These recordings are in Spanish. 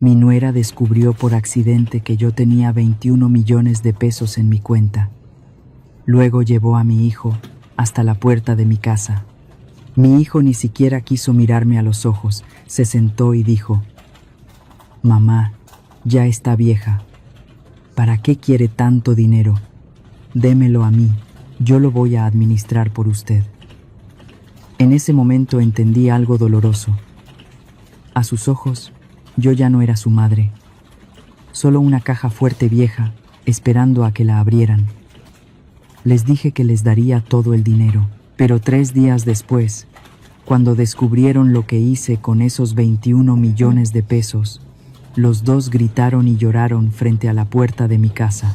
Mi nuera descubrió por accidente que yo tenía 21 millones de pesos en mi cuenta. Luego llevó a mi hijo hasta la puerta de mi casa. Mi hijo ni siquiera quiso mirarme a los ojos, se sentó y dijo: «Mamá, ya está vieja. ¿Para qué quiere tanto dinero? Démelo a mí, yo lo voy a administrar por usted». En ese momento entendí algo doloroso. A sus ojos, yo ya no era su madre, solo una caja fuerte vieja, esperando a que la abrieran. Les dije que les daría todo el dinero, pero 3 días después, cuando descubrieron lo que hice con esos 21 millones de pesos, los dos gritaron y lloraron frente a la puerta de mi casa.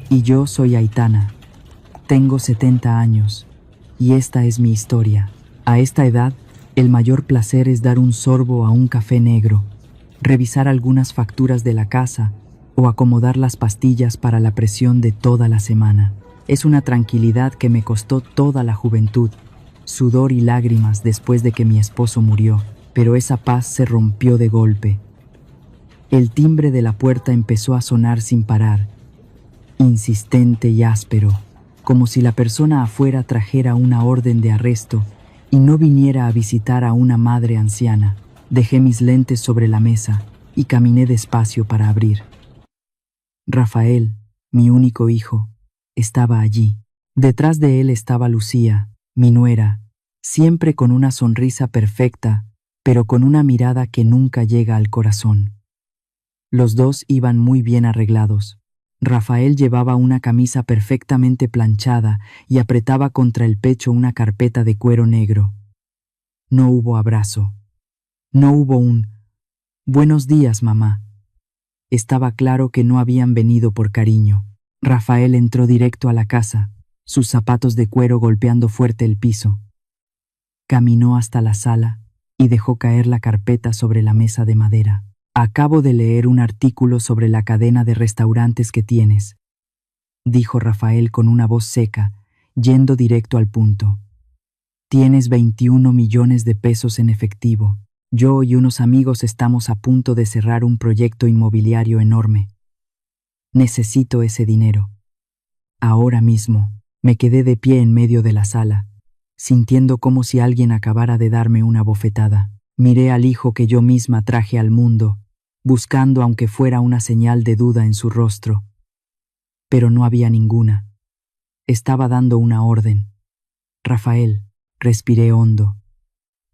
Y yo soy Aitana, tengo 70 años, y esta es mi historia. A esta edad, el mayor placer es dar un sorbo a un café negro, revisar algunas facturas de la casa o acomodar las pastillas para la presión de toda la semana. Es una tranquilidad que me costó toda la juventud, sudor y lágrimas después de que mi esposo murió, pero esa paz se rompió de golpe. El timbre de la puerta empezó a sonar sin parar, insistente y áspero, como si la persona afuera trajera una orden de arresto y no viniera a visitar a una madre anciana. Dejé mis lentes sobre la mesa y caminé despacio para abrir. Rafael, mi único hijo, estaba allí. Detrás de él estaba Lucía, mi nuera, siempre con una sonrisa perfecta, pero con una mirada que nunca llega al corazón. Los dos iban muy bien arreglados. Rafael llevaba una camisa perfectamente planchada y apretaba contra el pecho una carpeta de cuero negro. No hubo abrazo. No hubo un «Buenos días, mamá». Estaba claro que no habían venido por cariño. Rafael entró directo a la casa, sus zapatos de cuero golpeando fuerte el piso. Caminó hasta la sala y dejó caer la carpeta sobre la mesa de madera. «Acabo de leer un artículo sobre la cadena de restaurantes que tienes», dijo Rafael con una voz seca, yendo directo al punto. «Tienes 21 millones de pesos en efectivo. Yo y unos amigos estamos a punto de cerrar un proyecto inmobiliario enorme. Necesito ese dinero. Ahora mismo». Me quedé de pie en medio de la sala, sintiendo como si alguien acabara de darme una bofetada. Miré al hijo que yo misma traje al mundo, buscando aunque fuera una señal de duda en su rostro. Pero no había ninguna. Estaba dando una orden. «Rafael», respiré hondo,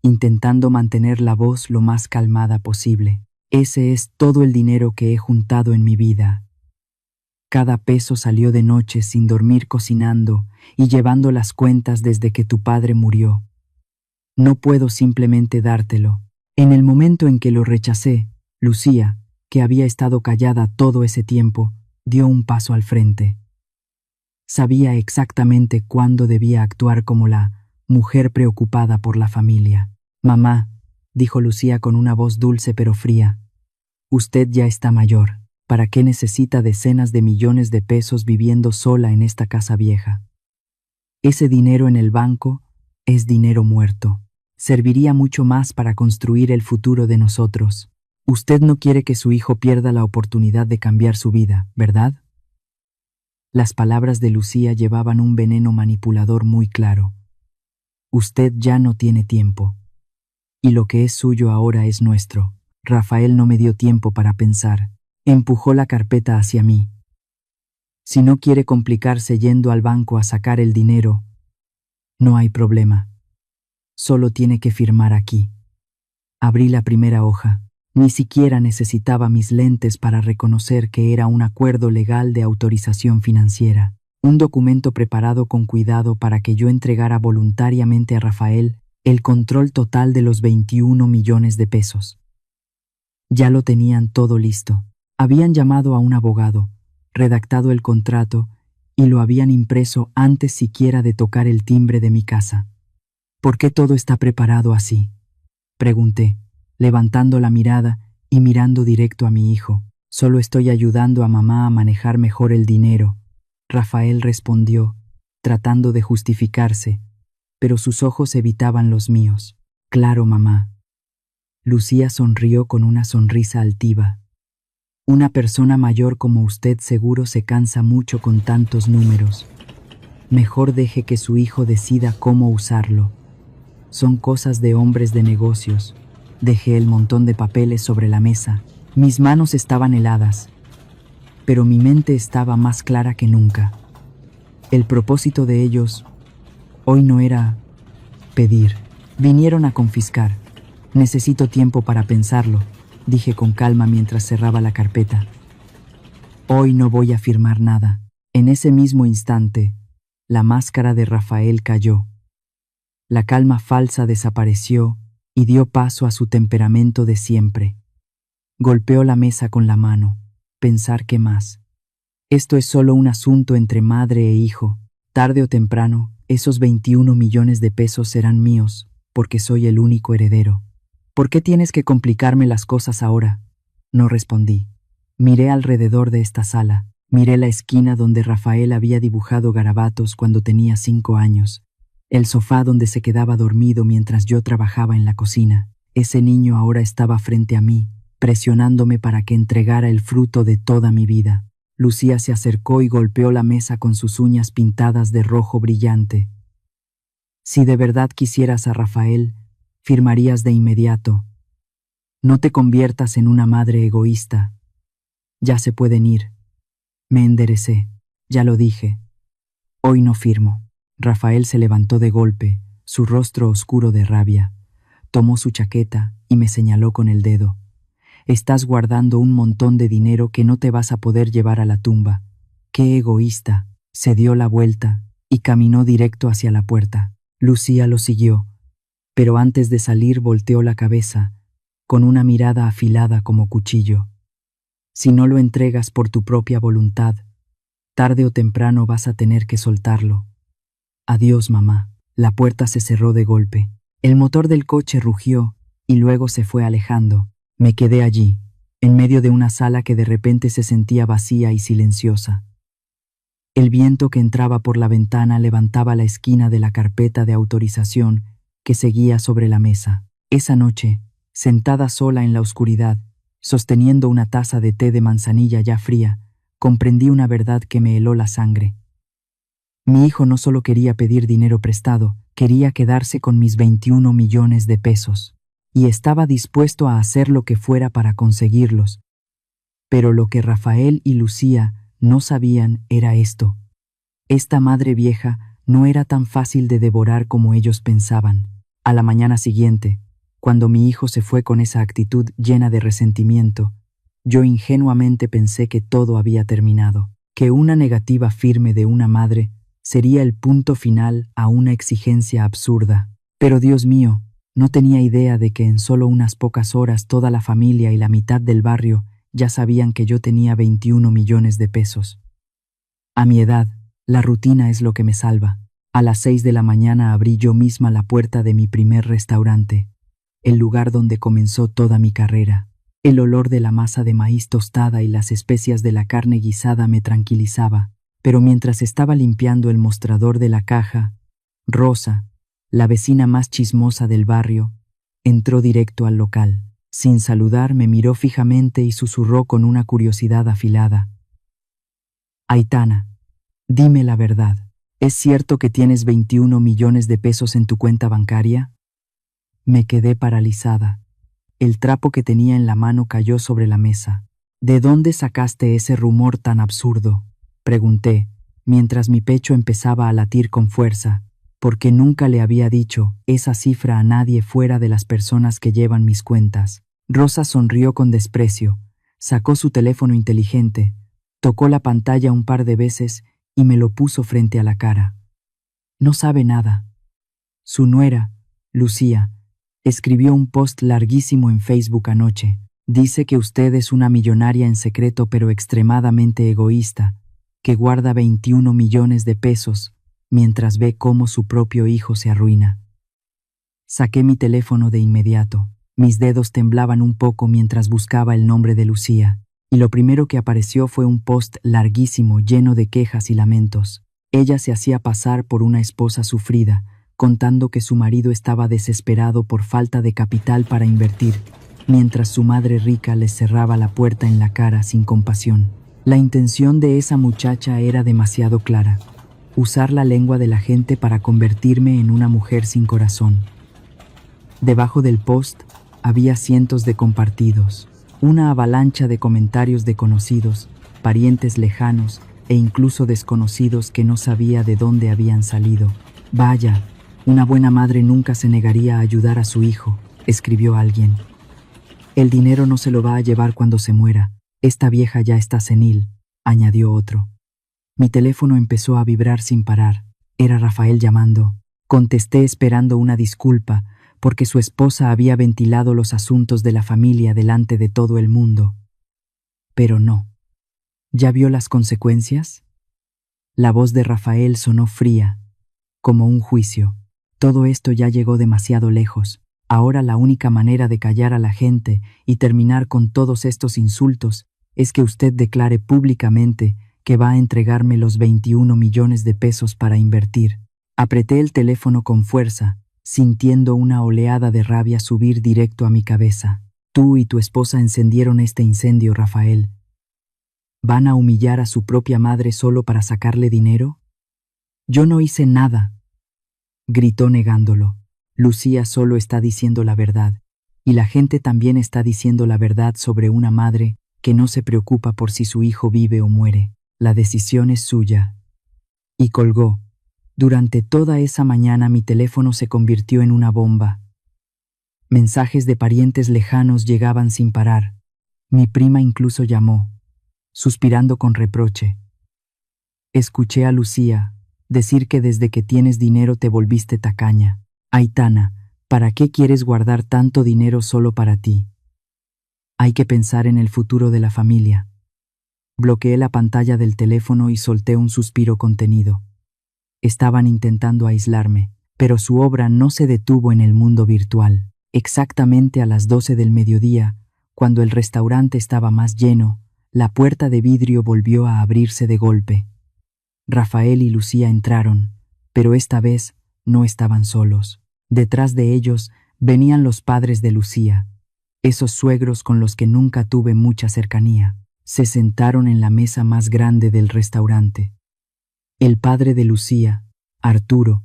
intentando mantener la voz lo más calmada posible. «Ese es todo el dinero que he juntado en mi vida. Cada peso salió de noche sin dormir cocinando y llevando las cuentas desde que tu padre murió. No puedo simplemente dártelo». En el momento en que lo rechacé, Lucía, que había estado callada todo ese tiempo, dio un paso al frente. Sabía exactamente cuándo debía actuar como la mujer preocupada por la familia. «Mamá», dijo Lucía con una voz dulce pero fría, «usted ya está mayor. ¿Para qué necesita decenas de millones de pesos viviendo sola en esta casa vieja? Ese dinero en el banco es dinero muerto. Serviría mucho más para construir el futuro de nosotros. Usted no quiere que su hijo pierda la oportunidad de cambiar su vida, ¿verdad?». Las palabras de Lucía llevaban un veneno manipulador muy claro. «Usted ya no tiene tiempo. Y lo que es suyo ahora es nuestro». Rafael no me dio tiempo para pensar. Empujó la carpeta hacia mí. «Si no quiere complicarse yendo al banco a sacar el dinero, no hay problema. Solo tiene que firmar aquí». Abrí la primera hoja. Ni siquiera necesitaba mis lentes para reconocer que era un acuerdo legal de autorización financiera, un documento preparado con cuidado para que yo entregara voluntariamente a Rafael el control total de los 21 millones de pesos. Ya lo tenían todo listo. Habían llamado a un abogado, redactado el contrato y lo habían impreso antes siquiera de tocar el timbre de mi casa. «¿Por qué todo está preparado así?», pregunté, levantando la mirada y mirando directo a mi hijo. «Solo estoy ayudando a mamá a manejar mejor el dinero», Rafael respondió, tratando de justificarse, pero sus ojos evitaban los míos. «Claro, mamá. Lucía sonrió con una sonrisa altiva. Una persona mayor como usted seguro se cansa mucho con tantos números. Mejor deje que su hijo decida cómo usarlo. Son cosas de hombres de negocios. Dejé el montón de papeles sobre la mesa. Mis manos estaban heladas, pero mi mente estaba más clara que nunca. El propósito de ellos hoy no era pedir. Vinieron a confiscar. Necesito tiempo para pensarlo, dije con calma mientras cerraba la carpeta. Hoy no voy a firmar nada. En ese mismo instante, la máscara de Rafael cayó. La calma falsa desapareció y dio paso a su temperamento de siempre. Golpeó la mesa con la mano. Pensar qué más. Esto es solo un asunto entre madre e hijo. Tarde o temprano, esos 21 millones de pesos serán míos, porque soy el único heredero. ¿Por qué tienes que complicarme las cosas ahora? No respondí. Miré alrededor de esta sala. Miré la esquina donde Rafael había dibujado garabatos cuando tenía 5 años. El sofá donde se quedaba dormido mientras yo trabajaba en la cocina. Ese niño ahora estaba frente a mí, presionándome para que entregara el fruto de toda mi vida. Lucía se acercó y golpeó la mesa con sus uñas pintadas de rojo brillante. Si de verdad quisieras a Rafael, firmarías de inmediato. No te conviertas en una madre egoísta. Ya se pueden ir. Me enderecé. Ya lo dije. Hoy no firmo. Rafael se levantó de golpe, su rostro oscuro de rabia. Tomó su chaqueta y me señaló con el dedo. Estás guardando un montón de dinero que no te vas a poder llevar a la tumba. ¡Qué egoísta! Se dio la vuelta y caminó directo hacia la puerta. Lucía lo siguió, pero antes de salir volteó la cabeza, con una mirada afilada como cuchillo. Si no lo entregas por tu propia voluntad, tarde o temprano vas a tener que soltarlo. Adiós, mamá. La puerta se cerró de golpe. El motor del coche rugió y luego se fue alejando. Me quedé allí, en medio de una sala que de repente se sentía vacía y silenciosa. El viento que entraba por la ventana levantaba la esquina de la carpeta de autorización que seguía sobre la mesa. Esa noche, sentada sola en la oscuridad, sosteniendo una taza de té de manzanilla ya fría, comprendí una verdad que me heló la sangre. Mi hijo no solo quería pedir dinero prestado, quería quedarse con mis 21 millones de pesos. Y estaba dispuesto a hacer lo que fuera para conseguirlos. Pero lo que Rafael y Lucía no sabían era esto. Esta madre vieja no era tan fácil de devorar como ellos pensaban. A la mañana siguiente, cuando mi hijo se fue con esa actitud llena de resentimiento, yo ingenuamente pensé que todo había terminado, que una negativa firme de una madre sería el punto final a una exigencia absurda. Pero Dios mío, no tenía idea de que en solo unas pocas horas toda la familia y la mitad del barrio ya sabían que yo tenía 21 millones de pesos. A mi edad, la rutina es lo que me salva. A las 6 de la mañana abrí yo misma la puerta de mi primer restaurante, el lugar donde comenzó toda mi carrera. El olor de la masa de maíz tostada y las especias de la carne guisada me tranquilizaba, pero mientras estaba limpiando el mostrador de la caja, Rosa, la vecina más chismosa del barrio, entró directo al local. Sin saludar, me miró fijamente y susurró con una curiosidad afilada. Aitana, dime la verdad. ¿Es cierto que tienes 21 millones de pesos en tu cuenta bancaria? Me quedé paralizada. El trapo que tenía en la mano cayó sobre la mesa. ¿De dónde sacaste ese rumor tan absurdo?, pregunté, mientras mi pecho empezaba a latir con fuerza, porque nunca le había dicho esa cifra a nadie fuera de las personas que llevan mis cuentas. Rosa sonrió con desprecio, sacó su teléfono inteligente, tocó la pantalla un par de veces y me lo puso frente a la cara. No sabe nada. Su nuera, Lucía, escribió un post larguísimo en Facebook anoche. Dice que usted es una millonaria en secreto pero extremadamente egoísta, que guarda 21 millones de pesos mientras ve cómo su propio hijo se arruina. Saqué mi teléfono de inmediato. Mis dedos temblaban un poco mientras buscaba el nombre de Lucía, y lo primero que apareció fue un post larguísimo lleno de quejas y lamentos. Ella se hacía pasar por una esposa sufrida, contando que su marido estaba desesperado por falta de capital para invertir, mientras su madre rica les cerraba la puerta en la cara sin compasión. La intención de esa muchacha era demasiado clara: usar la lengua de la gente para convertirme en una mujer sin corazón. Debajo del post había cientos de compartidos, una avalancha de comentarios de conocidos, parientes lejanos e incluso desconocidos que no sabía de dónde habían salido. «Vaya, una buena madre nunca se negaría a ayudar a su hijo», escribió alguien. «El dinero no se lo va a llevar cuando se muera. Esta vieja ya está senil», añadió otro. Mi teléfono empezó a vibrar sin parar. Era Rafael llamando. Contesté esperando una disculpa, porque su esposa había ventilado los asuntos de la familia delante de todo el mundo. Pero no. ¿Ya vio las consecuencias? La voz de Rafael sonó fría, como un juicio. Todo esto ya llegó demasiado lejos. Ahora la única manera de callar a la gente y terminar con todos estos insultos es que usted declare públicamente que va a entregarme los 21 millones de pesos para invertir. Apreté el teléfono con fuerza, sintiendo una oleada de rabia subir directo a mi cabeza. Tú y tu esposa encendieron este incendio, Rafael. ¿Van a humillar a su propia madre solo para sacarle dinero? Yo no hice nada, gritó negándolo. Lucía solo está diciendo la verdad, y la gente también está diciendo la verdad sobre una madre que no se preocupa por si su hijo vive o muere. La decisión es suya. Y colgó. Durante toda esa mañana mi teléfono se convirtió en una bomba. Mensajes de parientes lejanos llegaban sin parar. Mi prima incluso llamó, suspirando con reproche. Escuché a Lucía decir que desde que tienes dinero te volviste tacaña. Aitana, ¿para qué quieres guardar tanto dinero solo para ti? Hay que pensar en el futuro de la familia. Bloqueé la pantalla del teléfono y solté un suspiro contenido. Estaban intentando aislarme, pero su obra no se detuvo en el mundo virtual. Exactamente a las 12 del mediodía, cuando el restaurante estaba más lleno, la puerta de vidrio volvió a abrirse de golpe. Rafael y Lucía entraron, pero esta vez no estaban solos. Detrás de ellos venían los padres de Lucía, esos suegros con los que nunca tuve mucha cercanía. Se sentaron en la mesa más grande del restaurante. El padre de Lucía, Arturo,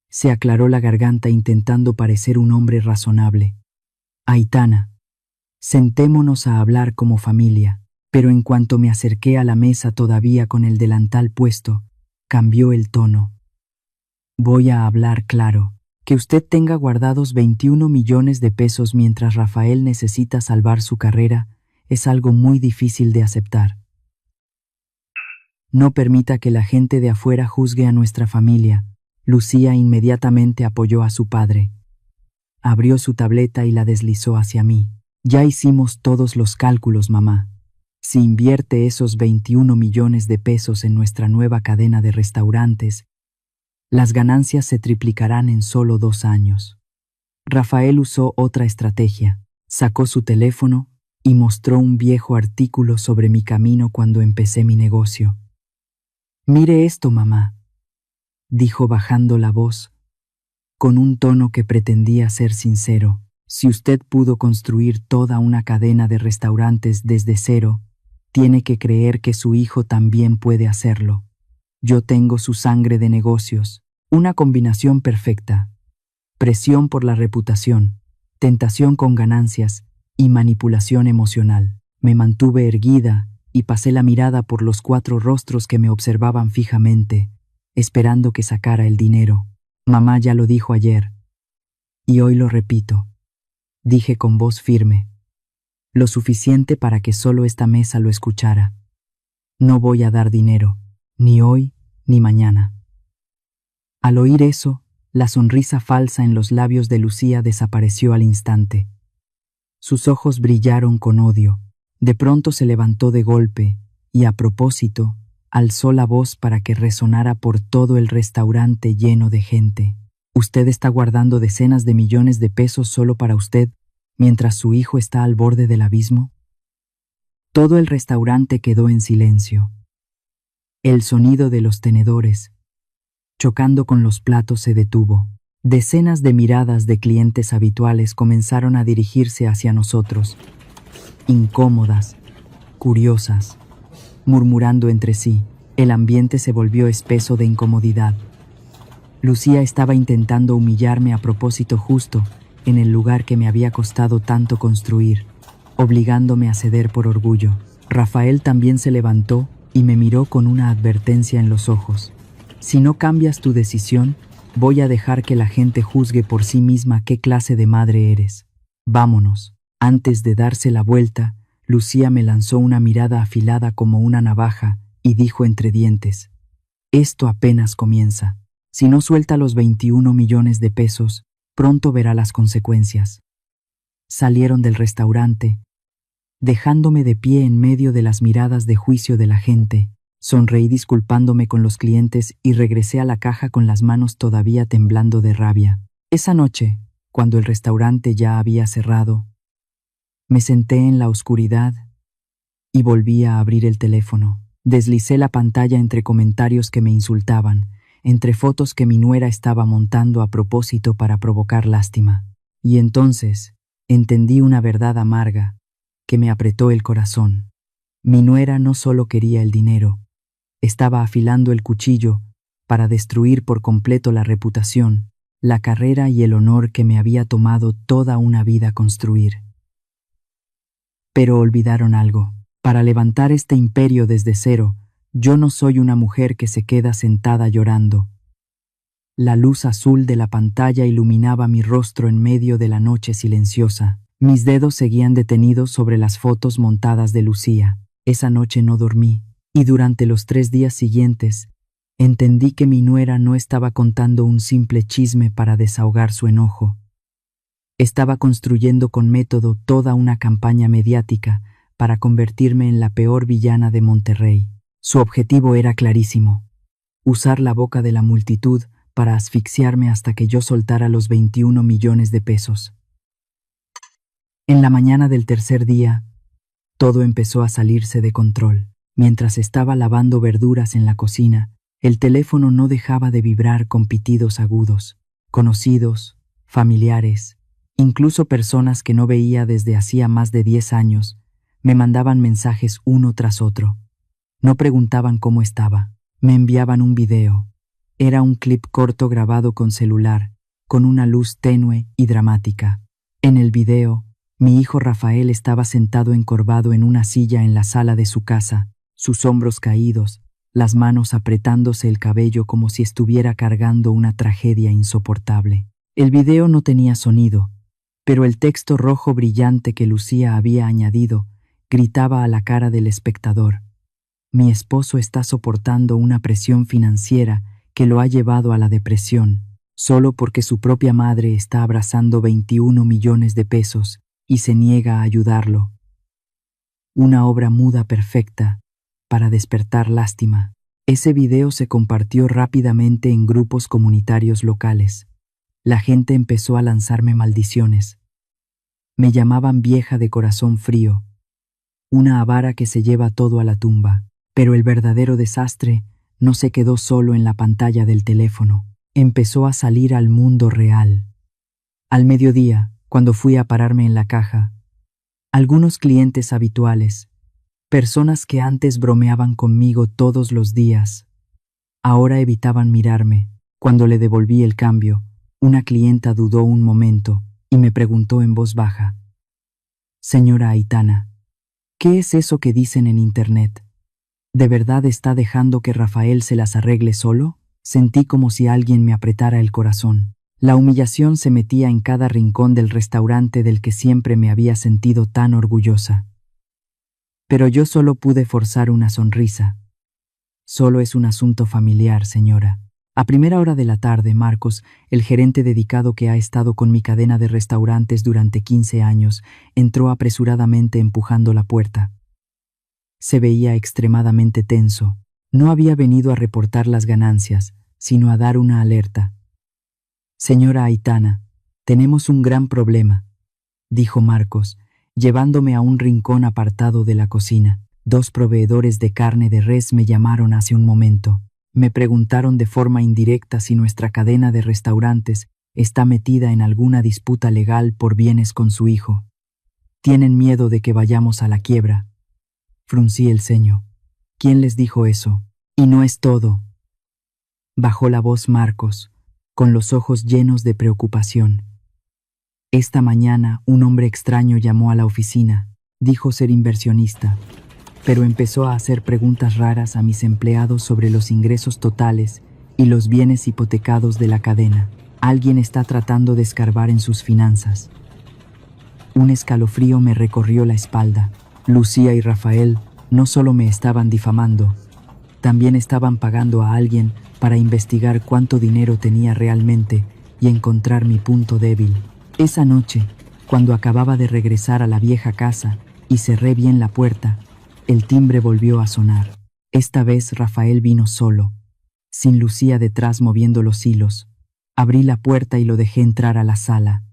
se aclaró la garganta intentando parecer un hombre razonable. Aitana, sentémonos a hablar como familia. Pero en cuanto me acerqué a la mesa todavía con el delantal puesto, cambió el tono. Voy a hablar claro. Que usted tenga guardados 21 millones de pesos mientras Rafael necesita salvar su carrera es algo muy difícil de aceptar. No permita que la gente de afuera juzgue a nuestra familia. Lucía inmediatamente apoyó a su padre. Abrió su tableta y la deslizó hacia mí. Ya hicimos todos los cálculos, mamá. Si invierte esos 21 millones de pesos en nuestra nueva cadena de restaurantes, las ganancias se triplicarán en solo 2 años. Rafael usó otra estrategia. Sacó su teléfono y mostró un viejo artículo sobre mi camino cuando empecé mi negocio. «Mire esto, mamá», dijo bajando la voz, con un tono que pretendía ser sincero. «Si usted pudo construir toda una cadena de restaurantes desde cero, tiene que creer que su hijo también puede hacerlo. Yo tengo su sangre de negocios, una combinación perfecta. Presión por la reputación, tentación con ganancias y manipulación emocional. Me mantuve erguida y pasé la mirada por los 4 rostros que me observaban fijamente, esperando que sacara el dinero. Mamá ya lo dijo ayer, y hoy lo repito», dije con voz firme. Lo suficiente para que solo esta mesa lo escuchara. No voy a dar dinero, ni hoy ni mañana. Al oír eso, la sonrisa falsa en los labios de Lucía desapareció al instante. Sus ojos brillaron con odio. De pronto se levantó de golpe y, a propósito, alzó la voz para que resonara por todo el restaurante lleno de gente. «Usted está guardando decenas de millones de pesos solo para usted, mientras su hijo está al borde del abismo». Todo el restaurante quedó en silencio. El sonido de los tenedores, chocando con los platos, se detuvo. Decenas de miradas de clientes habituales comenzaron a dirigirse hacia nosotros, incómodas, curiosas, murmurando entre sí. El ambiente se volvió espeso de incomodidad. Lucía estaba intentando humillarme a propósito justo en el lugar que me había costado tanto construir, obligándome a ceder por orgullo. Rafael también se levantó y me miró con una advertencia en los ojos. Si no cambias tu decisión, voy a dejar que la gente juzgue por sí misma qué clase de madre eres. Vámonos. Antes de darse la vuelta, Lucía me lanzó una mirada afilada como una navaja y dijo entre dientes: esto apenas comienza. Si no suelta los 21 millones de pesos, pronto verá las consecuencias. Salieron del restaurante, dejándome de pie en medio de las miradas de juicio de la gente. Sonreí disculpándome con los clientes y regresé a la caja con las manos todavía temblando de rabia. Esa noche, cuando el restaurante ya había cerrado, me senté en la oscuridad y volví a abrir el teléfono. Deslicé la pantalla entre comentarios que me insultaban, entre fotos que mi nuera estaba montando a propósito para provocar lástima. Y entonces entendí una verdad amarga que me apretó el corazón. Mi nuera no solo quería el dinero, estaba afilando el cuchillo para destruir por completo la reputación, la carrera y el honor que me había tomado toda una vida construir. Pero olvidaron algo. Para levantar este imperio desde cero, yo no soy una mujer que se queda sentada llorando. La luz azul de la pantalla iluminaba mi rostro en medio de la noche silenciosa. Mis dedos seguían detenidos sobre las fotos montadas de Lucía. Esa noche no dormí, y durante los 3 días siguientes, entendí que mi nuera no estaba contando un simple chisme para desahogar su enojo. Estaba construyendo con método toda una campaña mediática para convertirme en la peor villana de Monterrey. Su objetivo era clarísimo: usar la boca de la multitud para asfixiarme hasta que yo soltara los 21 millones de pesos. En la mañana del tercer día, todo empezó a salirse de control. Mientras estaba lavando verduras en la cocina, el teléfono no dejaba de vibrar con pitidos agudos. Conocidos, familiares, incluso personas que no veía desde hacía más de 10 años, me mandaban mensajes uno tras otro. No preguntaban cómo estaba, me enviaban un video. Era un clip corto grabado con celular, con una luz tenue y dramática. En el video, mi hijo Rafael estaba sentado encorvado en una silla en la sala de su casa, sus hombros caídos, las manos apretándose el cabello como si estuviera cargando una tragedia insoportable. El video no tenía sonido, pero el texto rojo brillante que Lucía había añadido gritaba a la cara del espectador: mi esposo está soportando una presión financiera que lo ha llevado a la depresión, solo porque su propia madre está abrazando 21 millones de pesos y se niega a ayudarlo. Una obra muda perfecta para despertar lástima. Ese video se compartió rápidamente en grupos comunitarios locales. La gente empezó a lanzarme maldiciones. Me llamaban vieja de corazón frío, una avara que se lleva todo a la tumba. Pero el verdadero desastre no se quedó solo en la pantalla del teléfono. Empezó a salir al mundo real. Al mediodía, cuando fui a pararme en la caja, algunos clientes habituales, personas que antes bromeaban conmigo todos los días, ahora evitaban mirarme. Cuando le devolví el cambio, una clienta dudó un momento y me preguntó en voz baja: señora Aitana, ¿qué es eso que dicen en internet? ¿De verdad está dejando que Rafael se las arregle solo? Sentí como si alguien me apretara el corazón. La humillación se metía en cada rincón del restaurante del que siempre me había sentido tan orgullosa. Pero yo solo pude forzar una sonrisa. Solo es un asunto familiar, señora. A primera hora de la tarde, Marcos, el gerente dedicado que ha estado con mi cadena de restaurantes durante 15 años, entró apresuradamente empujando la puerta. Se veía extremadamente tenso. No había venido a reportar las ganancias, sino a dar una alerta. Señora Aitana, tenemos un gran problema, dijo Marcos, llevándome a un rincón apartado de la cocina. 2 proveedores de carne de res me llamaron hace un momento. Me preguntaron de forma indirecta si nuestra cadena de restaurantes Está metida en alguna disputa legal por bienes con su hijo. Tienen miedo de que vayamos a la quiebra. Fruncí el ceño. ¿Quién les dijo eso? Y no es todo. Bajó la voz Marcos, con los ojos llenos de preocupación. Esta mañana un hombre extraño llamó a la oficina. Dijo ser inversionista, pero empezó a hacer preguntas raras a mis empleados sobre los ingresos totales y los bienes hipotecados de la cadena. Alguien está tratando de escarbar en sus finanzas. Un escalofrío me recorrió la espalda. Lucía y Rafael no solo me estaban difamando, también estaban pagando a alguien para investigar cuánto dinero tenía realmente y encontrar mi punto débil. Esa noche, cuando acababa de regresar a la vieja casa y cerré bien la puerta, el timbre volvió a sonar. Esta vez Rafael vino solo, sin Lucía detrás moviendo los hilos. Abrí la puerta y lo dejé entrar a la sala.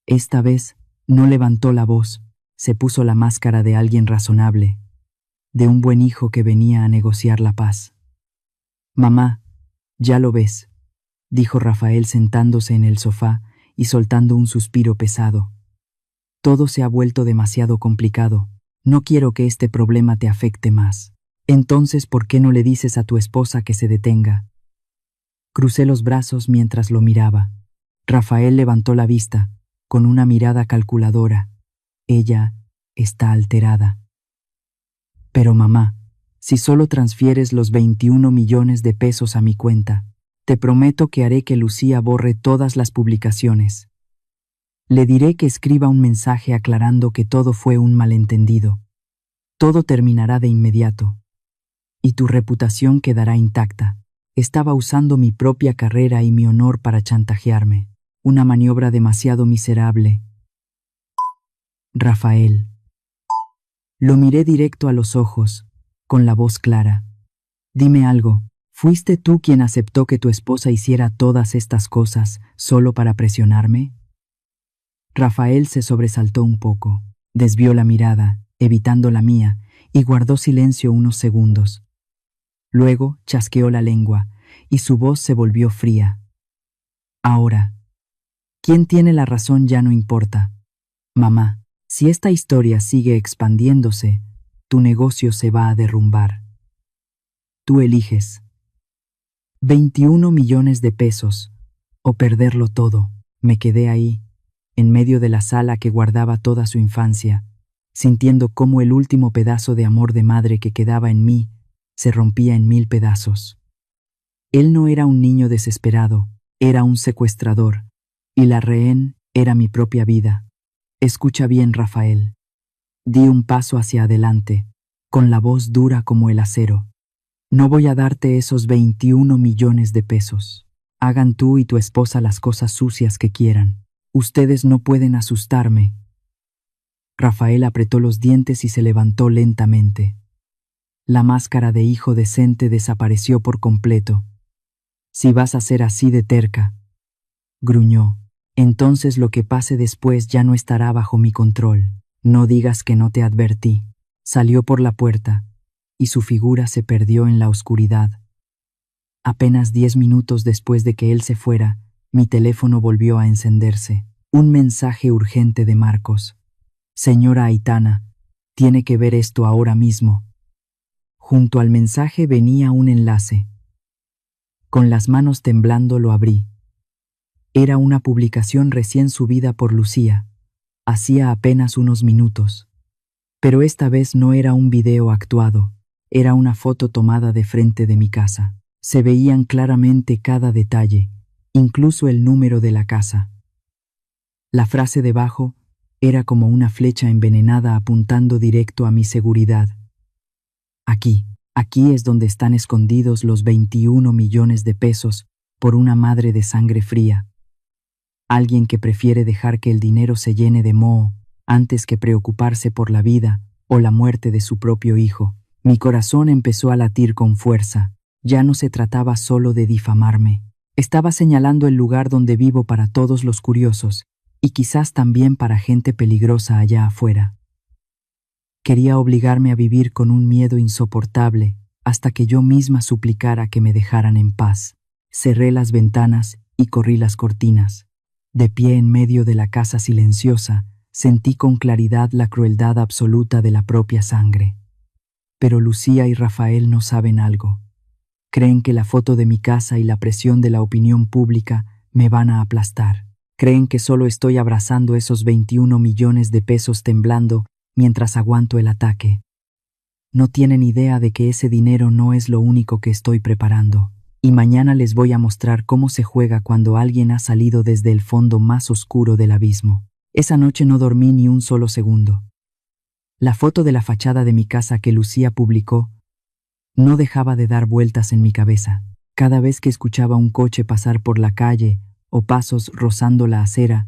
Esta vez no levantó la voz, se puso la máscara de alguien razonable, de un buen hijo que venía a negociar la paz. «Mamá, ya lo ves», dijo Rafael sentándose en el sofá y soltando un suspiro pesado. «Todo se ha vuelto demasiado complicado. No quiero que este problema te afecte más. Entonces, ¿por qué no le dices a tu esposa que se detenga?» Crucé los brazos mientras lo miraba. Rafael levantó la vista, con una mirada calculadora. «Ella está alterada». «Pero mamá, si solo transfieres los 21 millones de pesos a mi cuenta, te prometo que haré que Lucía borre todas las publicaciones. Le diré que escriba un mensaje aclarando que todo fue un malentendido. Todo terminará de inmediato. Y tu reputación quedará intacta». Estaba usando mi propia carrera y mi honor para chantajearme. Una maniobra demasiado miserable. «Rafael». Lo miré directo a los ojos, con la voz clara. «Dime algo. ¿Fuiste tú quien aceptó que tu esposa hiciera todas estas cosas solo para presionarme?» Rafael se sobresaltó un poco, desvió la mirada, evitando la mía, y guardó silencio unos segundos. Luego chasqueó la lengua, y su voz se volvió fría. «Ahora, ¿quién tiene la razón ya no importa? Mamá, si esta historia sigue expandiéndose, tu negocio se va a derrumbar. Tú eliges. 21 millones de pesos, o perderlo todo». Me quedé ahí, en medio de la sala que guardaba toda su infancia, sintiendo cómo el último pedazo de amor de madre que quedaba en mí se rompía en 1000 pedazos. Él no era un niño desesperado, era un secuestrador, y la rehén era mi propia vida. Escucha bien, Rafael. Di un paso hacia adelante, con la voz dura como el acero. No voy a darte esos 21 millones de pesos. Hagan tú y tu esposa las cosas sucias que quieran. Ustedes no pueden asustarme. Rafael apretó los dientes y se levantó lentamente. La máscara de hijo decente desapareció por completo. «Si vas a ser así de terca», gruñó, «entonces lo que pase después ya no estará bajo mi control. No digas que no te advertí». Salió por la puerta, y su figura se perdió en la oscuridad. Apenas 10 minutos después de que él se fuera, mi teléfono volvió a encenderse. Un mensaje urgente de Marcos. «Señora Aitana, tiene que ver esto ahora mismo». Junto al mensaje venía un enlace. Con las manos temblando lo abrí. Era una publicación recién subida por Lucía, hacía apenas unos minutos. Pero esta vez no era un video actuado, era una foto tomada de frente de mi casa. Se veían claramente cada detalle, incluso el número de la casa. La frase debajo era como una flecha envenenada apuntando directo a mi seguridad. Aquí es donde están escondidos los 21 millones de pesos por una madre de sangre fría. Alguien que prefiere dejar que el dinero se llene de moho antes que preocuparse por la vida o la muerte de su propio hijo. Mi corazón empezó a latir con fuerza. Ya no se trataba solo de difamarme. Estaba señalando el lugar donde vivo para todos los curiosos y quizás también para gente peligrosa allá afuera. Quería obligarme a vivir con un miedo insoportable hasta que yo misma suplicara que me dejaran en paz. Cerré las ventanas y corrí las cortinas. De pie en medio de la casa silenciosa, sentí con claridad la crueldad absoluta de la propia sangre. Pero Lucía y Rafael no saben algo. Creen que la foto de mi casa y la presión de la opinión pública me van a aplastar. Creen que solo estoy abrazando esos 21 millones de pesos temblando mientras aguanto el ataque. No tienen idea de que ese dinero no es lo único que estoy preparando. Y mañana les voy a mostrar cómo se juega cuando alguien ha salido desde el fondo más oscuro del abismo. Esa noche no dormí ni un solo segundo. La foto de la fachada de mi casa que Lucía publicó no dejaba de dar vueltas en mi cabeza. Cada vez que escuchaba un coche pasar por la calle o pasos rozando la acera,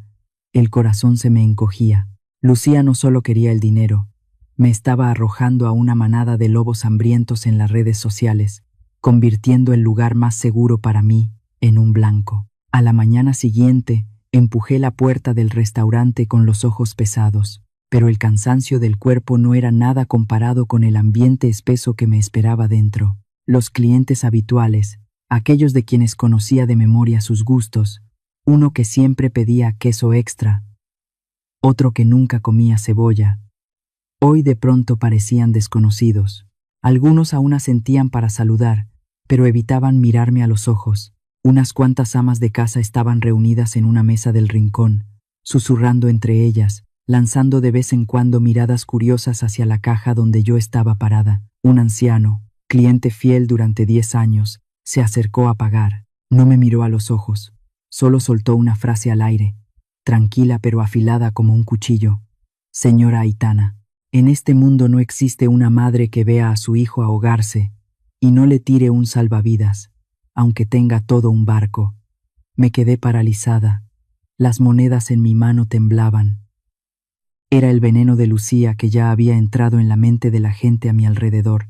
el corazón se me encogía. Lucía no solo quería el dinero, me estaba arrojando a una manada de lobos hambrientos en las redes sociales, convirtiendo el lugar más seguro para mí en un blanco. A la mañana siguiente, empujé la puerta del restaurante con los ojos pesados, pero el cansancio del cuerpo no era nada comparado con el ambiente espeso que me esperaba dentro. Los clientes habituales, aquellos de quienes conocía de memoria sus gustos, uno que siempre pedía queso extra, otro que nunca comía cebolla, hoy de pronto parecían desconocidos. Algunos aún asentían para saludar, pero evitaban mirarme a los ojos. Unas cuantas amas de casa estaban reunidas en una mesa del rincón, susurrando entre ellas, lanzando de vez en cuando miradas curiosas hacia la caja donde yo estaba parada. Un anciano, cliente fiel durante 10 años, se acercó a pagar. No me miró a los ojos, solo soltó una frase al aire, tranquila pero afilada como un cuchillo. Señora Aitana, en este mundo no existe una madre que vea a su hijo ahogarse y no le tire un salvavidas, aunque tenga todo un barco. Me quedé paralizada. Las monedas en mi mano temblaban. Era el veneno de Lucía que ya había entrado en la mente de la gente a mi alrededor.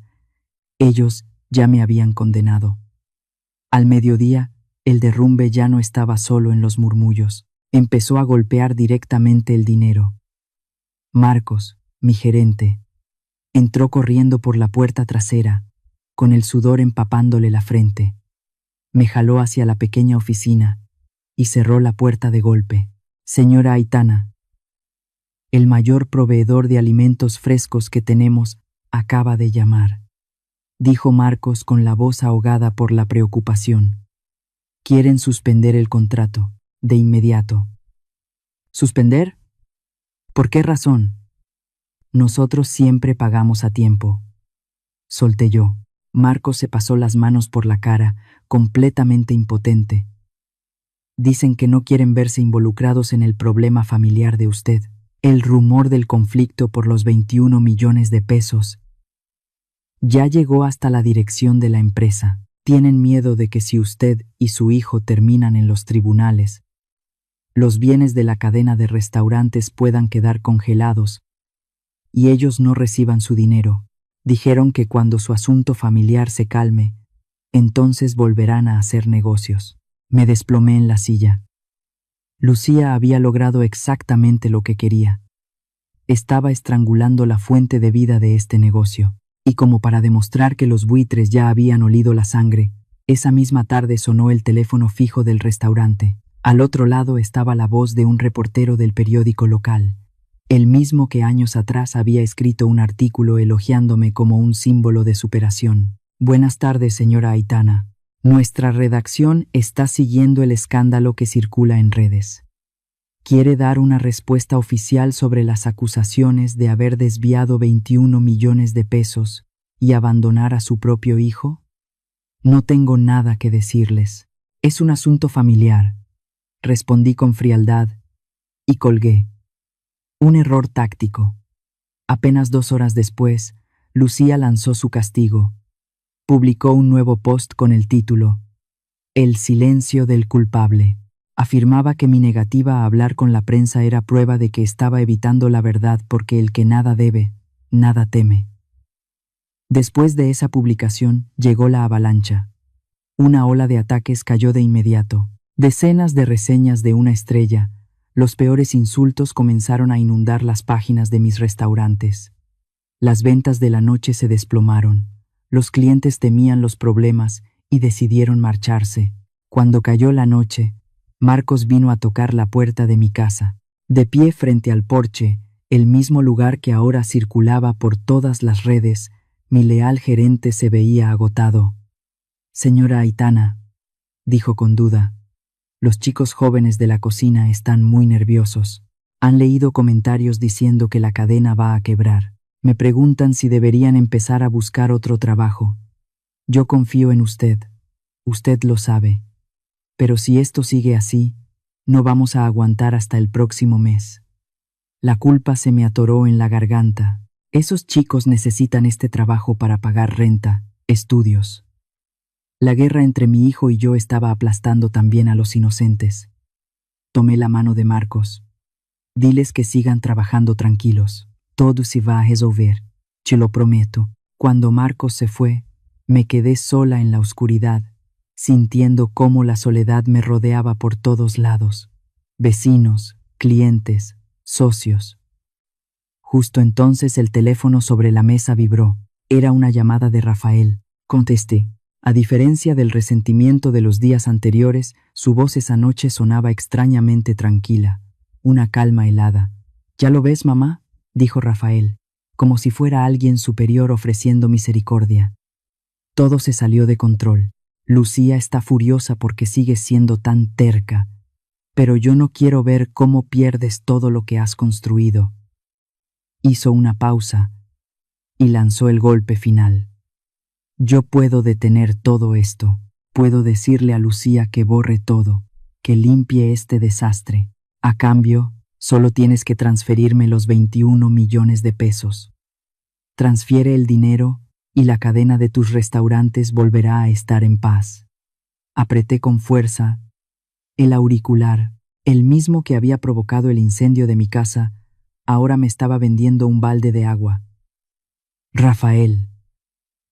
Ellos ya me habían condenado. Al mediodía, el derrumbe ya no estaba solo en los murmullos. Empezó a golpear directamente el dinero. Marcos, mi gerente, entró corriendo por la puerta trasera, con el sudor empapándole la frente. Me jaló hacia la pequeña oficina y cerró la puerta de golpe. Señora Aitana, el mayor proveedor de alimentos frescos que tenemos acaba de llamar, dijo Marcos con la voz ahogada por la preocupación. Quieren suspender el contrato, de inmediato. ¿Suspender? ¿Por qué razón? Nosotros siempre pagamos a tiempo. Solté yo. Marcos se pasó las manos por la cara, completamente impotente. Dicen que no quieren verse involucrados en el problema familiar de usted. El rumor del conflicto por los 21 millones de pesos ya llegó hasta la dirección de la empresa. Tienen miedo de que si usted y su hijo terminan en los tribunales, los bienes de la cadena de restaurantes puedan quedar congelados y ellos no reciban su dinero. Dijeron que cuando su asunto familiar se calme, entonces volverán a hacer negocios. Me desplomé en la silla. Lucía había logrado exactamente lo que quería. Estaba estrangulando la fuente de vida de este negocio. Y como para demostrar que los buitres ya habían olido la sangre, esa misma tarde sonó el teléfono fijo del restaurante. Al otro lado estaba la voz de un reportero del periódico local, el mismo que años atrás había escrito un artículo elogiándome como un símbolo de superación. Buenas tardes, señora Aitana. Nuestra redacción está siguiendo el escándalo que circula en redes. ¿Quiere dar una respuesta oficial sobre las acusaciones de haber desviado 21 millones de pesos y abandonar a su propio hijo? No tengo nada que decirles. Es un asunto familiar, respondí con frialdad y colgué. Un error táctico. Apenas 2 horas después, Lucía lanzó su castigo. Publicó un nuevo post con el título El silencio del culpable. Afirmaba que mi negativa a hablar con la prensa era prueba de que estaba evitando la verdad porque el que nada debe, nada teme. Después de esa publicación llegó la avalancha. Una ola de ataques cayó de inmediato. Decenas de reseñas de una estrella. Los peores insultos comenzaron a inundar las páginas de mis restaurantes. Las ventas de la noche se desplomaron. Los clientes temían los problemas y decidieron marcharse. Cuando cayó la noche, Marcos vino a tocar la puerta de mi casa. De pie frente al porche, el mismo lugar que ahora circulaba por todas las redes, mi leal gerente se veía agotado. «Señora Aitana», dijo con duda, «los chicos jóvenes de la cocina están muy nerviosos. Han leído comentarios diciendo que la cadena va a quebrar. Me preguntan si deberían empezar a buscar otro trabajo. Yo confío en usted. Usted lo sabe. Pero si esto sigue así, no vamos a aguantar hasta el próximo mes». La culpa se me atoró en la garganta. Esos chicos necesitan este trabajo para pagar renta, estudios. La guerra entre mi hijo y yo estaba aplastando también a los inocentes. Tomé la mano de Marcos. «Diles que sigan trabajando tranquilos. Todo se va a resolver. Te lo prometo». Cuando Marcos se fue, me quedé sola en la oscuridad, sintiendo cómo la soledad me rodeaba por todos lados. Vecinos, clientes, socios. Justo entonces el teléfono sobre la mesa vibró. Era una llamada de Rafael. Contesté. A diferencia del resentimiento de los días anteriores, su voz esa noche sonaba extrañamente tranquila, una calma helada. «¿Ya lo ves, mamá?», dijo Rafael, como si fuera alguien superior ofreciendo misericordia. Todo se salió de control. Lucía está furiosa porque sigues siendo tan terca, pero yo no quiero ver cómo pierdes todo lo que has construido. Hizo una pausa y lanzó el golpe final. «Yo puedo detener todo esto. Puedo decirle a Lucía que borre todo, que limpie este desastre. A cambio, solo tienes que transferirme los 21 millones de pesos. Transfiere el dinero y la cadena de tus restaurantes volverá a estar en paz». Apreté con fuerza el auricular, el mismo que había provocado el incendio de mi casa, ahora me estaba vendiendo un balde de agua. «Rafael»,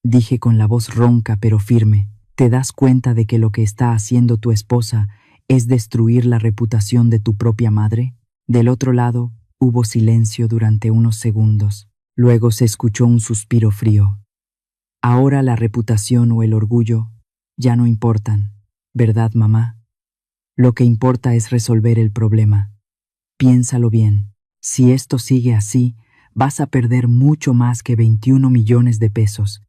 dije con la voz ronca pero firme, «¿te das cuenta de que lo que está haciendo tu esposa es destruir la reputación de tu propia madre?» Del otro lado, hubo silencio durante unos segundos. Luego se escuchó un suspiro frío. «Ahora la reputación o el orgullo ya no importan, ¿verdad, mamá? Lo que importa es resolver el problema. Piénsalo bien. Si esto sigue así, vas a perder mucho más que 21 millones de pesos».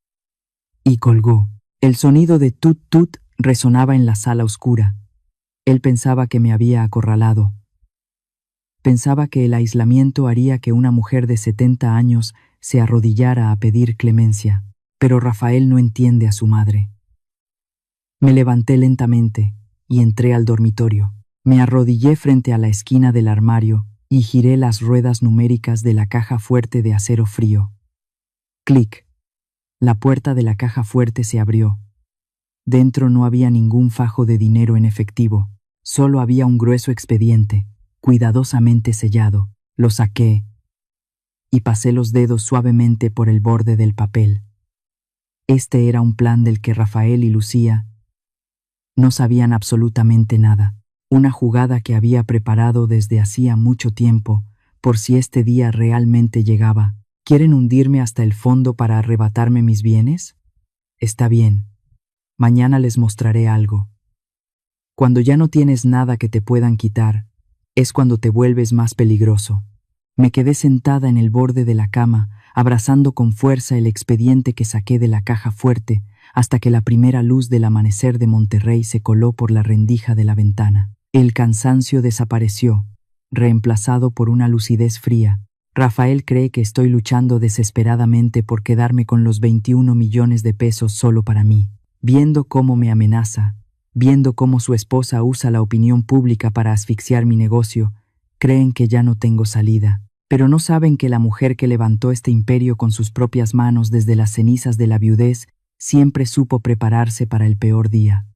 Y colgó. El sonido de tut tut resonaba en la sala oscura. Él pensaba que me había acorralado. Pensaba que el aislamiento haría que una mujer de 70 años se arrodillara a pedir clemencia. Pero Rafael no entiende a su madre. Me levanté lentamente y entré al dormitorio. Me arrodillé frente a la esquina del armario y giré las ruedas numéricas de la caja fuerte de acero frío. Clic. La puerta de la caja fuerte se abrió. Dentro no había ningún fajo de dinero en efectivo, solo había un grueso expediente, cuidadosamente sellado. Lo saqué y pasé los dedos suavemente por el borde del papel. Este era un plan del que Rafael y Lucía no sabían absolutamente nada, una jugada que había preparado desde hacía mucho tiempo, por si este día realmente llegaba. ¿Quieren hundirme hasta el fondo para arrebatarme mis bienes? Está bien. Mañana les mostraré algo. Cuando ya no tienes nada que te puedan quitar, es cuando te vuelves más peligroso. Me quedé sentada en el borde de la cama, abrazando con fuerza el expediente que saqué de la caja fuerte, hasta que la primera luz del amanecer de Monterrey se coló por la rendija de la ventana. El cansancio desapareció, reemplazado por una lucidez fría. Rafael cree que estoy luchando desesperadamente por quedarme con los 21 millones de pesos solo para mí. Viendo cómo me amenaza, viendo cómo su esposa usa la opinión pública para asfixiar mi negocio, creen que ya no tengo salida. Pero no saben que la mujer que levantó este imperio con sus propias manos desde las cenizas de la viudez siempre supo prepararse para el peor día.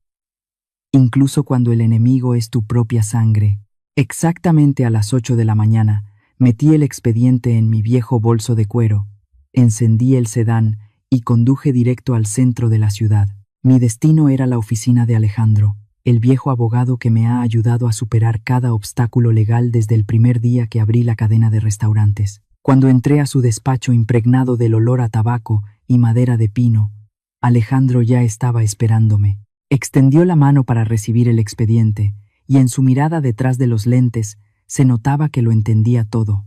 Incluso cuando el enemigo es tu propia sangre. Exactamente a las 8 de la mañana, metí el expediente en mi viejo bolso de cuero, encendí el sedán y conduje directo al centro de la ciudad. Mi destino era la oficina de Alejandro, el viejo abogado que me ha ayudado a superar cada obstáculo legal desde el primer día que abrí la cadena de restaurantes. Cuando entré a su despacho impregnado del olor a tabaco y madera de pino, Alejandro ya estaba esperándome. Extendió la mano para recibir el expediente y en su mirada detrás de los lentes se notaba que lo entendía todo.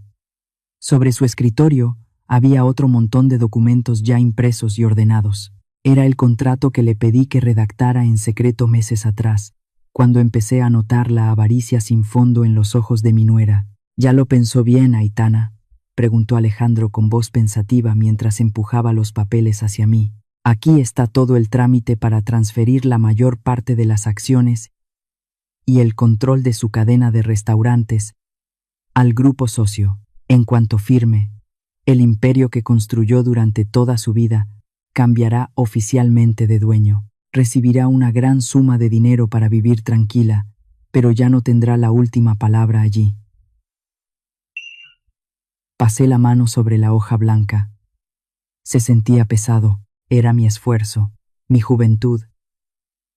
Sobre su escritorio había otro montón de documentos ya impresos y ordenados. Era el contrato que le pedí que redactara en secreto meses atrás, cuando empecé a notar la avaricia sin fondo en los ojos de mi nuera. ¿Ya lo pensó bien, Aitana?, preguntó Alejandro con voz pensativa mientras empujaba los papeles hacia mí. Aquí está todo el trámite para transferir la mayor parte de las acciones y el control de su cadena de restaurantes al grupo socio. En cuanto firme, el imperio que construyó durante toda su vida cambiará oficialmente de dueño. Recibirá una gran suma de dinero para vivir tranquila, pero ya no tendrá la última palabra allí. Pasé la mano sobre la hoja blanca. Se sentía pesado. Era mi esfuerzo, mi juventud,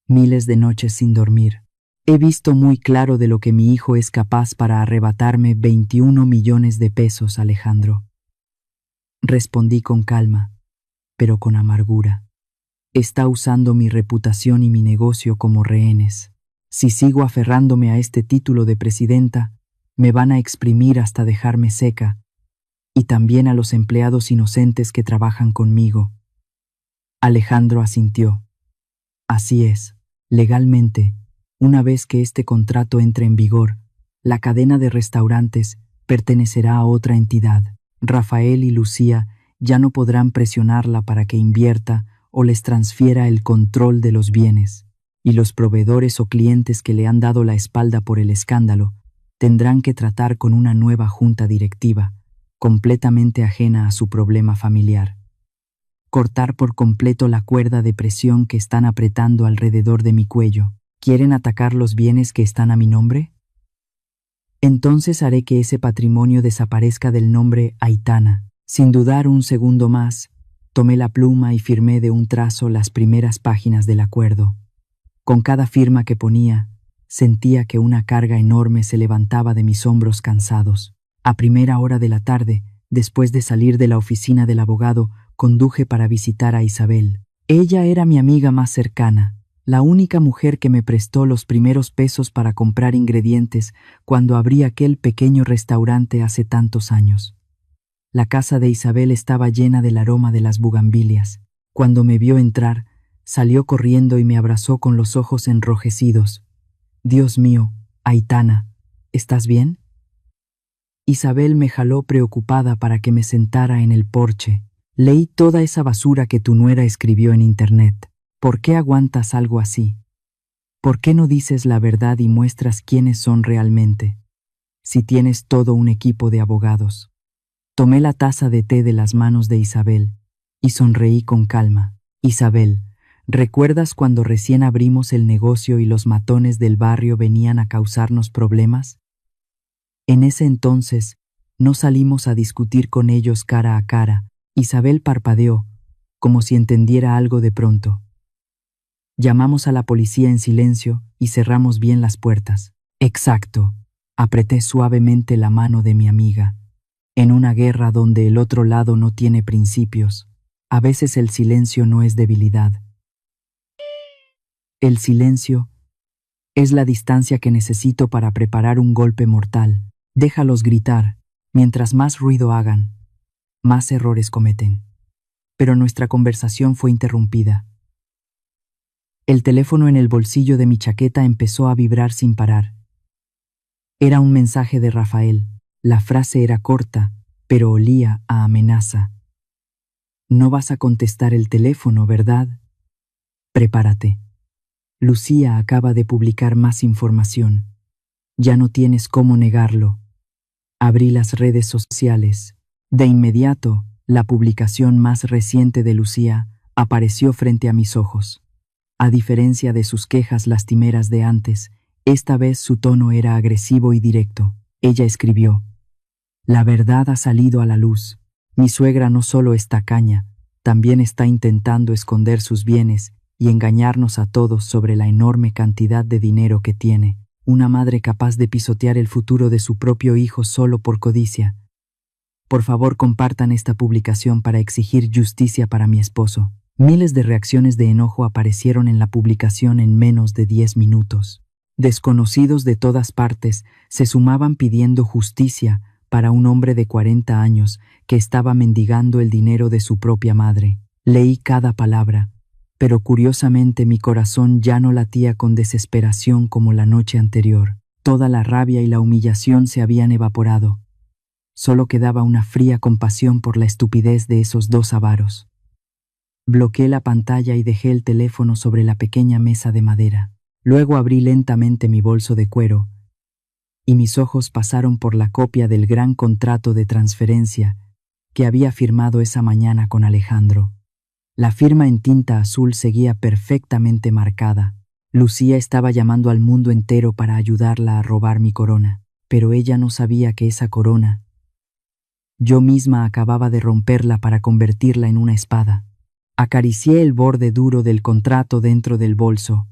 miles de noches sin dormir. He visto muy claro de lo que mi hijo es capaz para arrebatarme 21 millones de pesos, Alejandro. Respondí con calma, pero con amargura. Está usando mi reputación y mi negocio como rehenes. Si sigo aferrándome a este título de presidenta, me van a exprimir hasta dejarme seca, y también a los empleados inocentes que trabajan conmigo. Alejandro asintió. Así es, legalmente, una vez que este contrato entre en vigor, la cadena de restaurantes pertenecerá a otra entidad. Rafael y Lucía ya no podrán presionarla para que invierta o les transfiera el control de los bienes, y los proveedores o clientes que le han dado la espalda por el escándalo tendrán que tratar con una nueva junta directiva, completamente ajena a su problema familiar. Cortar por completo la cuerda de presión que están apretando alrededor de mi cuello. ¿Quieren atacar los bienes que están a mi nombre? Entonces haré que ese patrimonio desaparezca del nombre Aitana. Sin dudar un segundo más, tomé la pluma y firmé de un trazo las primeras páginas del acuerdo. Con cada firma que ponía, sentía que una carga enorme se levantaba de mis hombros cansados. A primera hora de la tarde, después de salir de la oficina del abogado, conduje para visitar a Isabel. Ella era mi amiga más cercana, la única mujer que me prestó los primeros pesos para comprar ingredientes cuando abrí aquel pequeño restaurante hace tantos años. La casa de Isabel estaba llena del aroma de las bugambilias. Cuando me vio entrar, salió corriendo y me abrazó con los ojos enrojecidos. «Dios mío, Aitana, ¿estás bien?» Isabel me jaló preocupada para que me sentara en el porche. «Leí toda esa basura que tu nuera escribió en internet. ¿Por qué aguantas algo así? ¿Por qué no dices la verdad y muestras quiénes son realmente? Si tienes todo un equipo de abogados». Tomé la taza de té de las manos de Isabel y sonreí con calma. «Isabel, ¿recuerdas cuando recién abrimos el negocio y los matones del barrio venían a causarnos problemas? En ese entonces, no salimos a discutir con ellos cara a cara». Isabel parpadeó, como si entendiera algo de pronto. Llamamos a la policía en silencio y cerramos bien las puertas. «Exacto», apreté suavemente la mano de mi amiga. En una guerra donde el otro lado no tiene principios, a veces el silencio no es debilidad. El silencio es la distancia que necesito para preparar un golpe mortal. Déjalos gritar. Mientras más ruido hagan, más errores cometen. Pero nuestra conversación fue interrumpida. El teléfono en el bolsillo de mi chaqueta empezó a vibrar sin parar. Era un mensaje de Rafael. La frase era corta, pero olía a amenaza. «No vas a contestar el teléfono, ¿verdad? Prepárate. Lucía acaba de publicar más información. Ya no tienes cómo negarlo». Abrí las redes sociales. De inmediato, la publicación más reciente de Lucía apareció frente a mis ojos. A diferencia de sus quejas lastimeras de antes, esta vez su tono era agresivo y directo. Ella escribió: «La verdad ha salido a la luz. Mi suegra no solo es tacaña, también está intentando esconder sus bienes y engañarnos a todos sobre la enorme cantidad de dinero que tiene. Una madre capaz de pisotear el futuro de su propio hijo solo por codicia. Por favor, compartan esta publicación para exigir justicia para mi esposo». Miles de reacciones de enojo aparecieron en la publicación en menos de 10 minutos. Desconocidos de todas partes se sumaban pidiendo justicia para un hombre de 40 años que estaba mendigando el dinero de su propia madre. Leí cada palabra, pero curiosamente mi corazón ya no latía con desesperación como la noche anterior. Toda la rabia y la humillación se habían evaporado. Solo quedaba una fría compasión por la estupidez de esos dos avaros. Bloqueé la pantalla y dejé el teléfono sobre la pequeña mesa de madera. Luego abrí lentamente mi bolso de cuero y mis ojos pasaron por la copia del gran contrato de transferencia que había firmado esa mañana con Alejandro. La firma en tinta azul seguía perfectamente marcada. Lucía estaba llamando al mundo entero para ayudarla a robar mi corona, pero ella no sabía que esa corona, yo misma acababa de romperla para convertirla en una espada. Acaricié el borde duro del contrato dentro del bolso.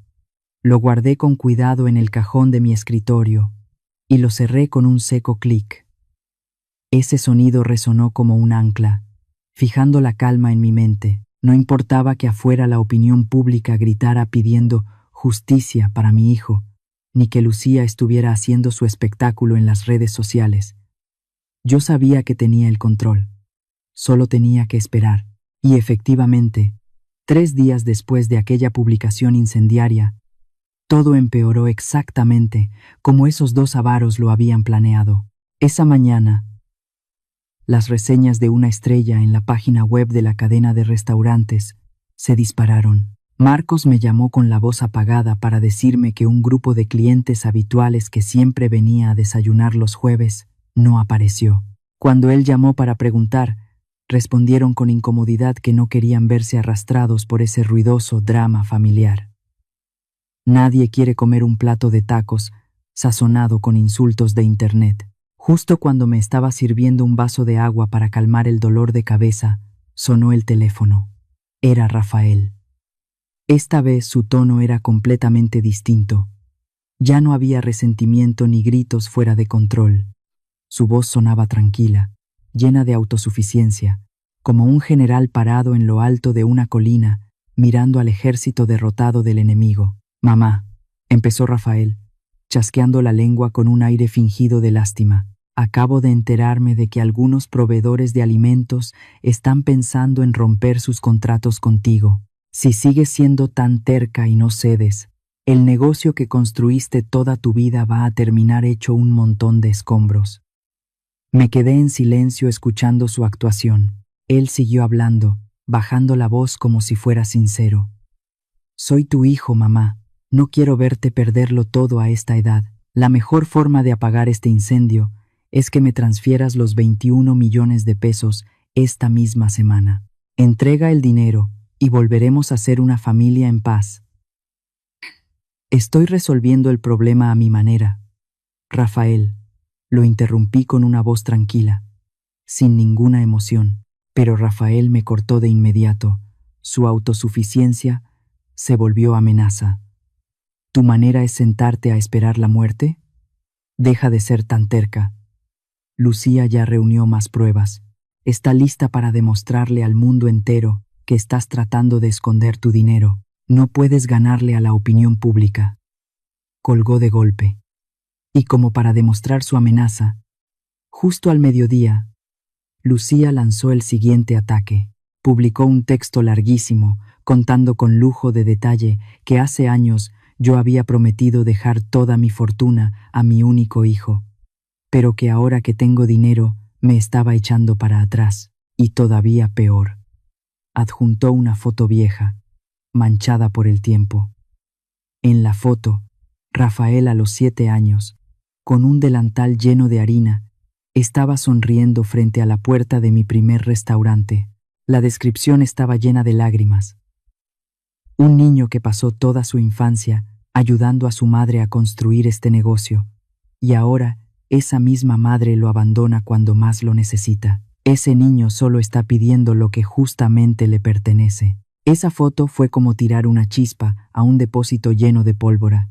Lo guardé con cuidado en el cajón de mi escritorio y lo cerré con un seco clic. Ese sonido resonó como un ancla, fijando la calma en mi mente. No importaba que afuera la opinión pública gritara pidiendo justicia para mi hijo, ni que Lucía estuviera haciendo su espectáculo en las redes sociales. Yo sabía que tenía el control. Solo tenía que esperar. Y efectivamente, 3 días después de aquella publicación incendiaria, todo empeoró exactamente como esos dos avaros lo habían planeado. Esa mañana, las reseñas de una estrella en la página web de la cadena de restaurantes se dispararon. Marcos me llamó con la voz apagada para decirme que un grupo de clientes habituales que siempre venía a desayunar los jueves no apareció. Cuando él llamó para preguntar, respondieron con incomodidad que no querían verse arrastrados por ese ruidoso drama familiar. Nadie quiere comer un plato de tacos sazonado con insultos de internet. Justo cuando me estaba sirviendo un vaso de agua para calmar el dolor de cabeza, sonó el teléfono. Era Rafael. Esta vez su tono era completamente distinto. Ya no había resentimiento ni gritos fuera de control. Su voz sonaba tranquila, llena de autosuficiencia, como un general parado en lo alto de una colina, mirando al ejército derrotado del enemigo. «Mamá», empezó Rafael, chasqueando la lengua con un aire fingido de lástima. «Acabo de enterarme de que algunos proveedores de alimentos están pensando en romper sus contratos contigo. Si sigues siendo tan terca y no cedes, el negocio que construiste toda tu vida va a terminar hecho un montón de escombros». Me quedé en silencio escuchando su actuación. Él siguió hablando, bajando la voz como si fuera sincero. «Soy tu hijo, mamá. No quiero verte perderlo todo a esta edad. La mejor forma de apagar este incendio es que me transfieras los 21 millones de pesos esta misma semana. Entrega el dinero y volveremos a ser una familia en paz. Estoy resolviendo el problema a mi manera. Rafael», lo interrumpí con una voz tranquila, sin ninguna emoción, pero Rafael me cortó de inmediato. Su autosuficiencia se volvió amenaza. ¿Tu manera es sentarte a esperar la muerte? Deja de ser tan terca. Lucía ya reunió más pruebas. Está lista para demostrarle al mundo entero que estás tratando de esconder tu dinero. No puedes ganarle a la opinión pública. Colgó de golpe. Y como para demostrar su amenaza, justo al mediodía, Lucía lanzó el siguiente ataque. Publicó un texto larguísimo, contando con lujo de detalle que hace años yo había prometido dejar toda mi fortuna a mi único hijo, pero que ahora que tengo dinero me estaba echando para atrás, y todavía peor. Adjuntó una foto vieja, manchada por el tiempo. En la foto, Rafael a los 7 años, con un delantal lleno de harina, estaba sonriendo frente a la puerta de mi primer restaurante. La descripción estaba llena de lágrimas. Un niño que pasó toda su infancia ayudando a su madre a construir este negocio, y ahora esa misma madre lo abandona cuando más lo necesita. Ese niño solo está pidiendo lo que justamente le pertenece. Esa foto fue como tirar una chispa a un depósito lleno de pólvora.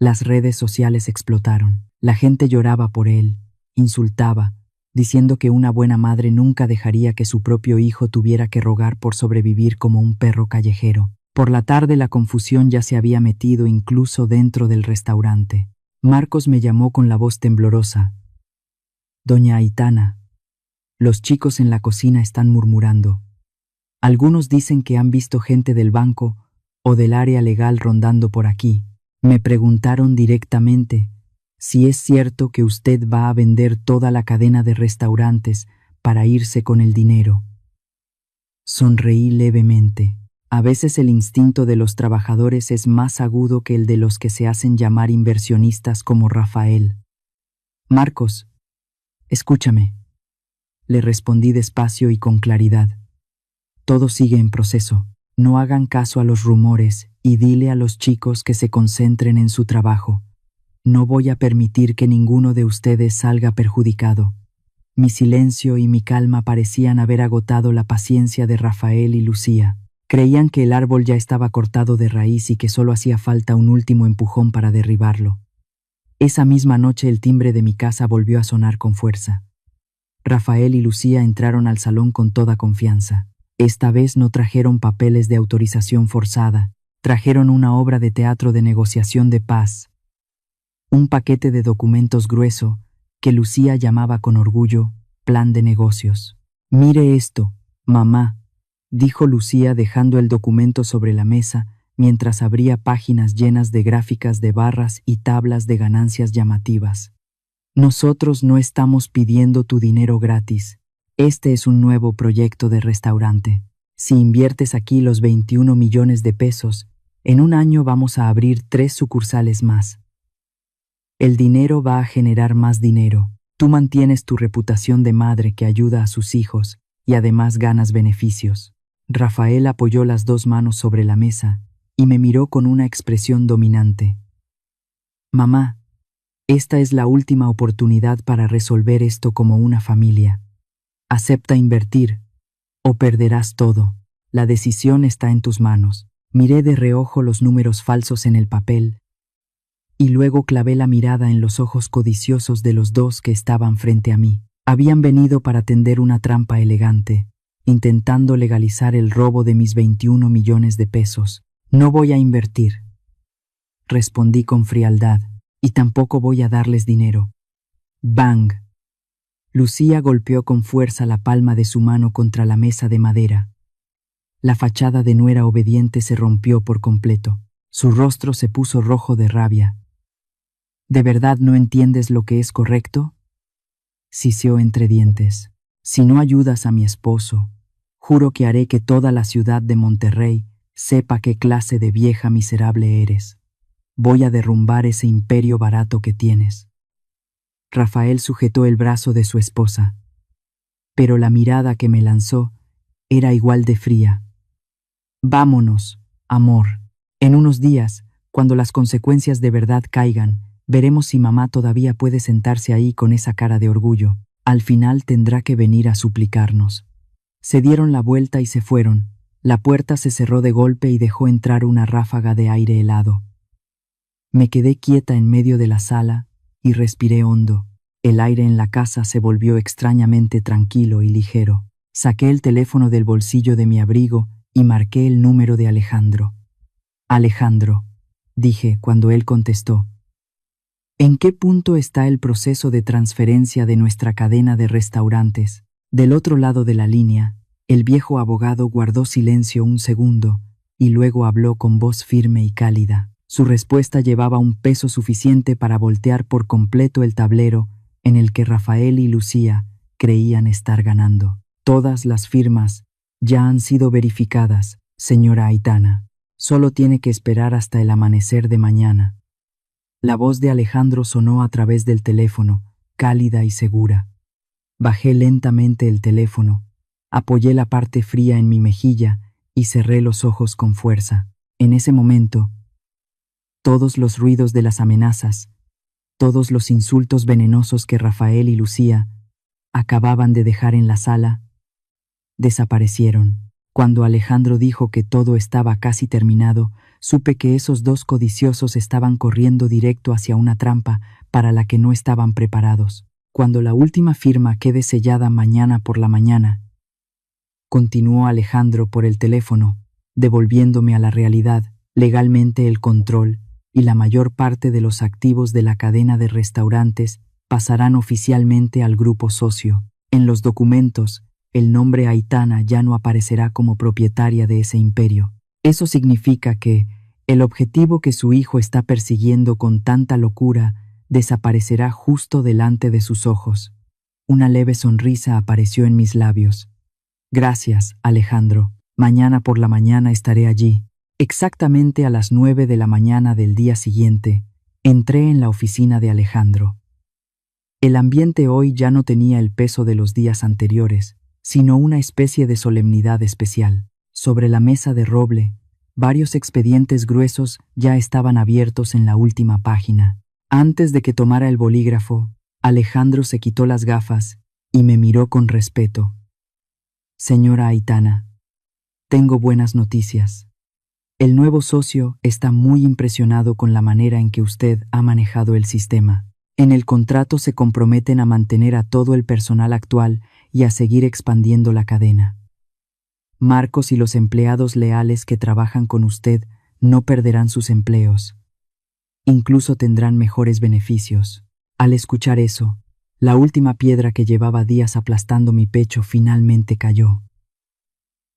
Las redes sociales explotaron. La gente lloraba por él, insultaba, diciendo que una buena madre nunca dejaría que su propio hijo tuviera que rogar por sobrevivir como un perro callejero. Por la tarde la confusión ya se había metido incluso dentro del restaurante. Marcos me llamó con la voz temblorosa. Doña Aitana, los chicos en la cocina están murmurando. Algunos dicen que han visto gente del banco o del área legal rondando por aquí. Me preguntaron directamente si es cierto que usted va a vender toda la cadena de restaurantes para irse con el dinero. Sonreí levemente. A veces el instinto de los trabajadores es más agudo que el de los que se hacen llamar inversionistas como Rafael. Marcos, escúchame. Le respondí despacio y con claridad. Todo sigue en proceso. No hagan caso a los rumores y dile a los chicos que se concentren en su trabajo. No voy a permitir que ninguno de ustedes salga perjudicado. Mi silencio y mi calma parecían haber agotado la paciencia de Rafael y Lucía. Creían que el árbol ya estaba cortado de raíz y que solo hacía falta un último empujón para derribarlo. Esa misma noche el timbre de mi casa volvió a sonar con fuerza. Rafael y Lucía entraron al salón con toda confianza. Esta vez no trajeron papeles de autorización forzada, trajeron una obra de teatro de negociación de paz. Un paquete de documentos grueso que Lucía llamaba con orgullo plan de negocios. Mire esto, mamá, dijo Lucía dejando el documento sobre la mesa mientras abría páginas llenas de gráficas de barras y tablas de ganancias llamativas. Nosotros no estamos pidiendo tu dinero gratis. Este es un nuevo proyecto de restaurante. Si inviertes aquí los 21 millones de pesos, en un año vamos a abrir 3 sucursales más. El dinero va a generar más dinero. Tú mantienes tu reputación de madre que ayuda a sus hijos y además ganas beneficios. Rafael apoyó las 2 manos sobre la mesa y me miró con una expresión dominante. Mamá, esta es la última oportunidad para resolver esto como una familia. Acepta invertir o perderás todo. La decisión está en tus manos. Miré de reojo los números falsos en el papel y luego clavé la mirada en los ojos codiciosos de los 2 que estaban frente a mí. Habían venido para tender una trampa elegante, intentando legalizar el robo de mis 21 millones de pesos. No voy a invertir, respondí con frialdad, y tampoco voy a darles dinero. ¡Bang! Lucía golpeó con fuerza la palma de su mano contra la mesa de madera. La fachada de nuera obediente se rompió por completo. Su rostro se puso rojo de rabia. ¿De verdad no entiendes lo que es correcto? Siseó entre dientes. Si no ayudas a mi esposo, juro que haré que toda la ciudad de Monterrey sepa qué clase de vieja miserable eres. Voy a derrumbar ese imperio barato que tienes. Rafael sujetó el brazo de su esposa, pero la mirada que me lanzó era igual de fría. Vámonos, amor. En unos días, cuando las consecuencias de verdad caigan, veremos si mamá todavía puede sentarse ahí con esa cara de orgullo. Al final tendrá que venir a suplicarnos. Se dieron la vuelta y se fueron. La puerta se cerró de golpe y dejó entrar una ráfaga de aire helado. Me quedé quieta en medio de la sala y respiré hondo. El aire en la casa se volvió extrañamente tranquilo y ligero. Saqué el teléfono del bolsillo de mi abrigo y marqué el número de Alejandro. Alejandro, dije cuando él contestó. ¿En qué punto está el proceso de transferencia de nuestra cadena de restaurantes? Del otro lado de la línea, el viejo abogado guardó silencio un segundo y luego habló con voz firme y cálida. Su respuesta llevaba un peso suficiente para voltear por completo el tablero en el que Rafael y Lucía creían estar ganando. Todas las firmas ya han sido verificadas, señora Aitana. Solo tiene que esperar hasta el amanecer de mañana. La voz de Alejandro sonó a través del teléfono, cálida y segura. Bajé lentamente el teléfono, apoyé la parte fría en mi mejilla y cerré los ojos con fuerza. En ese momento, todos los ruidos de las amenazas, todos los insultos venenosos que Rafael y Lucía acababan de dejar en la sala, desaparecieron. Cuando Alejandro dijo que todo estaba casi terminado, supe que esos 2 codiciosos estaban corriendo directo hacia una trampa para la que no estaban preparados. Cuando la última firma quede sellada mañana por la mañana, continuó Alejandro por el teléfono, devolviéndome a la realidad, legalmente el control, y la mayor parte de los activos de la cadena de restaurantes pasarán oficialmente al grupo socio. En los documentos, el nombre Aitana ya no aparecerá como propietaria de ese imperio. Eso significa que el objetivo que su hijo está persiguiendo con tanta locura desaparecerá justo delante de sus ojos. Una leve sonrisa apareció en mis labios. Gracias, Alejandro. Mañana por la mañana estaré allí. Exactamente a las 9 de la mañana del día siguiente, entré en la oficina de Alejandro. El ambiente hoy ya no tenía el peso de los días anteriores, sino una especie de solemnidad especial. Sobre la mesa de roble, varios expedientes gruesos ya estaban abiertos en la última página. Antes de que tomara el bolígrafo, Alejandro se quitó las gafas y me miró con respeto. Señora Aitana, tengo buenas noticias. El nuevo socio está muy impresionado con la manera en que usted ha manejado el sistema. En el contrato se comprometen a mantener a todo el personal actual y a seguir expandiendo la cadena. Marcos y los empleados leales que trabajan con usted no perderán sus empleos. Incluso tendrán mejores beneficios. Al escuchar eso, la última piedra que llevaba días aplastando mi pecho finalmente cayó.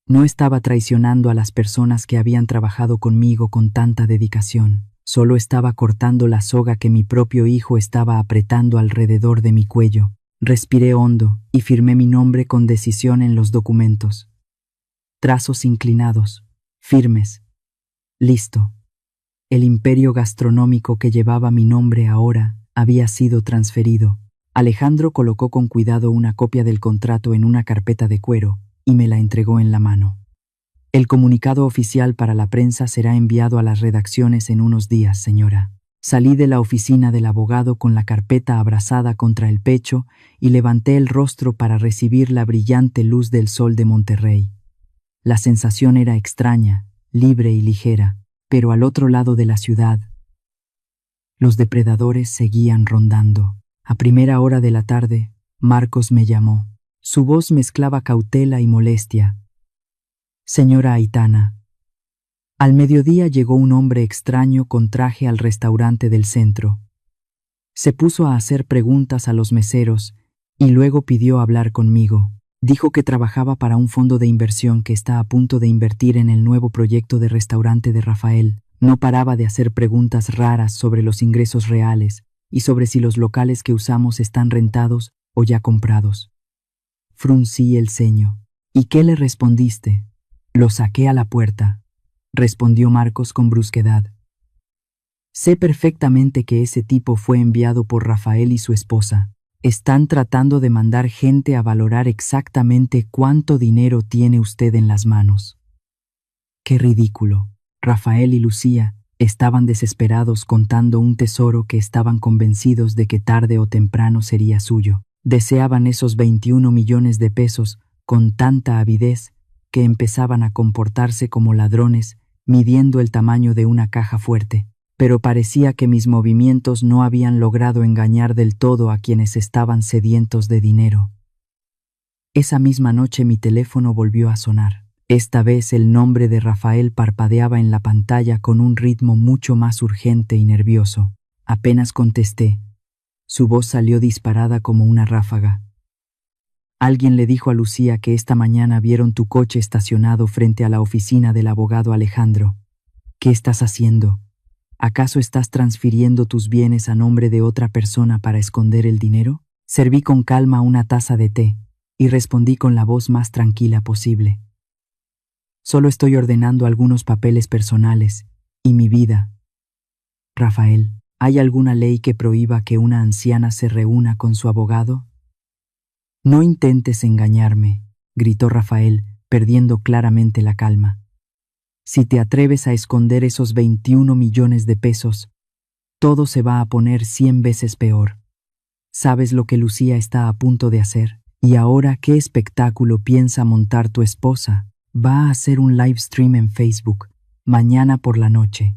No estaba traicionando a las personas que habían trabajado conmigo con tanta dedicación. Solo estaba cortando la soga que mi propio hijo estaba apretando alrededor de mi cuello. Respiré hondo y firmé mi nombre con decisión en los documentos. Trazos inclinados, firmes. Listo. El imperio gastronómico que llevaba mi nombre ahora había sido transferido. Alejandro colocó con cuidado una copia del contrato en una carpeta de cuero y me la entregó en la mano. El comunicado oficial para la prensa será enviado a las redacciones en unos días, señora. Salí de la oficina del abogado con la carpeta abrazada contra el pecho y levanté el rostro para recibir la brillante luz del sol de Monterrey. La sensación era extraña, libre y ligera, pero al otro lado de la ciudad, los depredadores seguían rondando. A primera hora de la tarde, Marcos me llamó. Su voz mezclaba cautela y molestia. Señora Aitana. Al mediodía llegó un hombre extraño con traje al restaurante del centro. Se puso a hacer preguntas a los meseros y luego pidió hablar conmigo. Dijo que trabajaba para un fondo de inversión que está a punto de invertir en el nuevo proyecto de restaurante de Rafael. No paraba de hacer preguntas raras sobre los ingresos reales y sobre si los locales que usamos están rentados o ya comprados. Fruncí el ceño. ¿Y qué le respondiste? Lo saqué a la puerta, respondió Marcos con brusquedad. Sé perfectamente que ese tipo fue enviado por Rafael y su esposa. Están tratando de mandar gente a valorar exactamente cuánto dinero tiene usted en las manos. Qué ridículo. Rafael y Lucía estaban desesperados contando un tesoro que estaban convencidos de que tarde o temprano sería suyo. Deseaban esos 21 millones de pesos con tanta avidez que empezaban a comportarse como ladrones, midiendo el tamaño de una caja fuerte. Pero parecía que mis movimientos no habían logrado engañar del todo a quienes estaban sedientos de dinero. Esa misma noche mi teléfono volvió a sonar. Esta vez el nombre de Rafael parpadeaba en la pantalla con un ritmo mucho más urgente y nervioso. Apenas contesté. Su voz salió disparada como una ráfaga. Alguien le dijo a Lucía que esta mañana vieron tu coche estacionado frente a la oficina del abogado Alejandro. ¿Qué estás haciendo? ¿Acaso estás transfiriendo tus bienes a nombre de otra persona para esconder el dinero? Serví con calma una taza de té y respondí con la voz más tranquila posible. Solo estoy ordenando algunos papeles personales y mi vida. Rafael, ¿hay alguna ley que prohíba que una anciana se reúna con su abogado? No intentes engañarme, gritó Rafael, perdiendo claramente la calma. Si te atreves a esconder esos 21 millones de pesos, todo se va a poner 100 veces peor. ¿Sabes lo que Lucía está a punto de hacer? Y ahora, ¿qué espectáculo piensa montar tu esposa? Va a hacer un live stream en Facebook, mañana por la noche.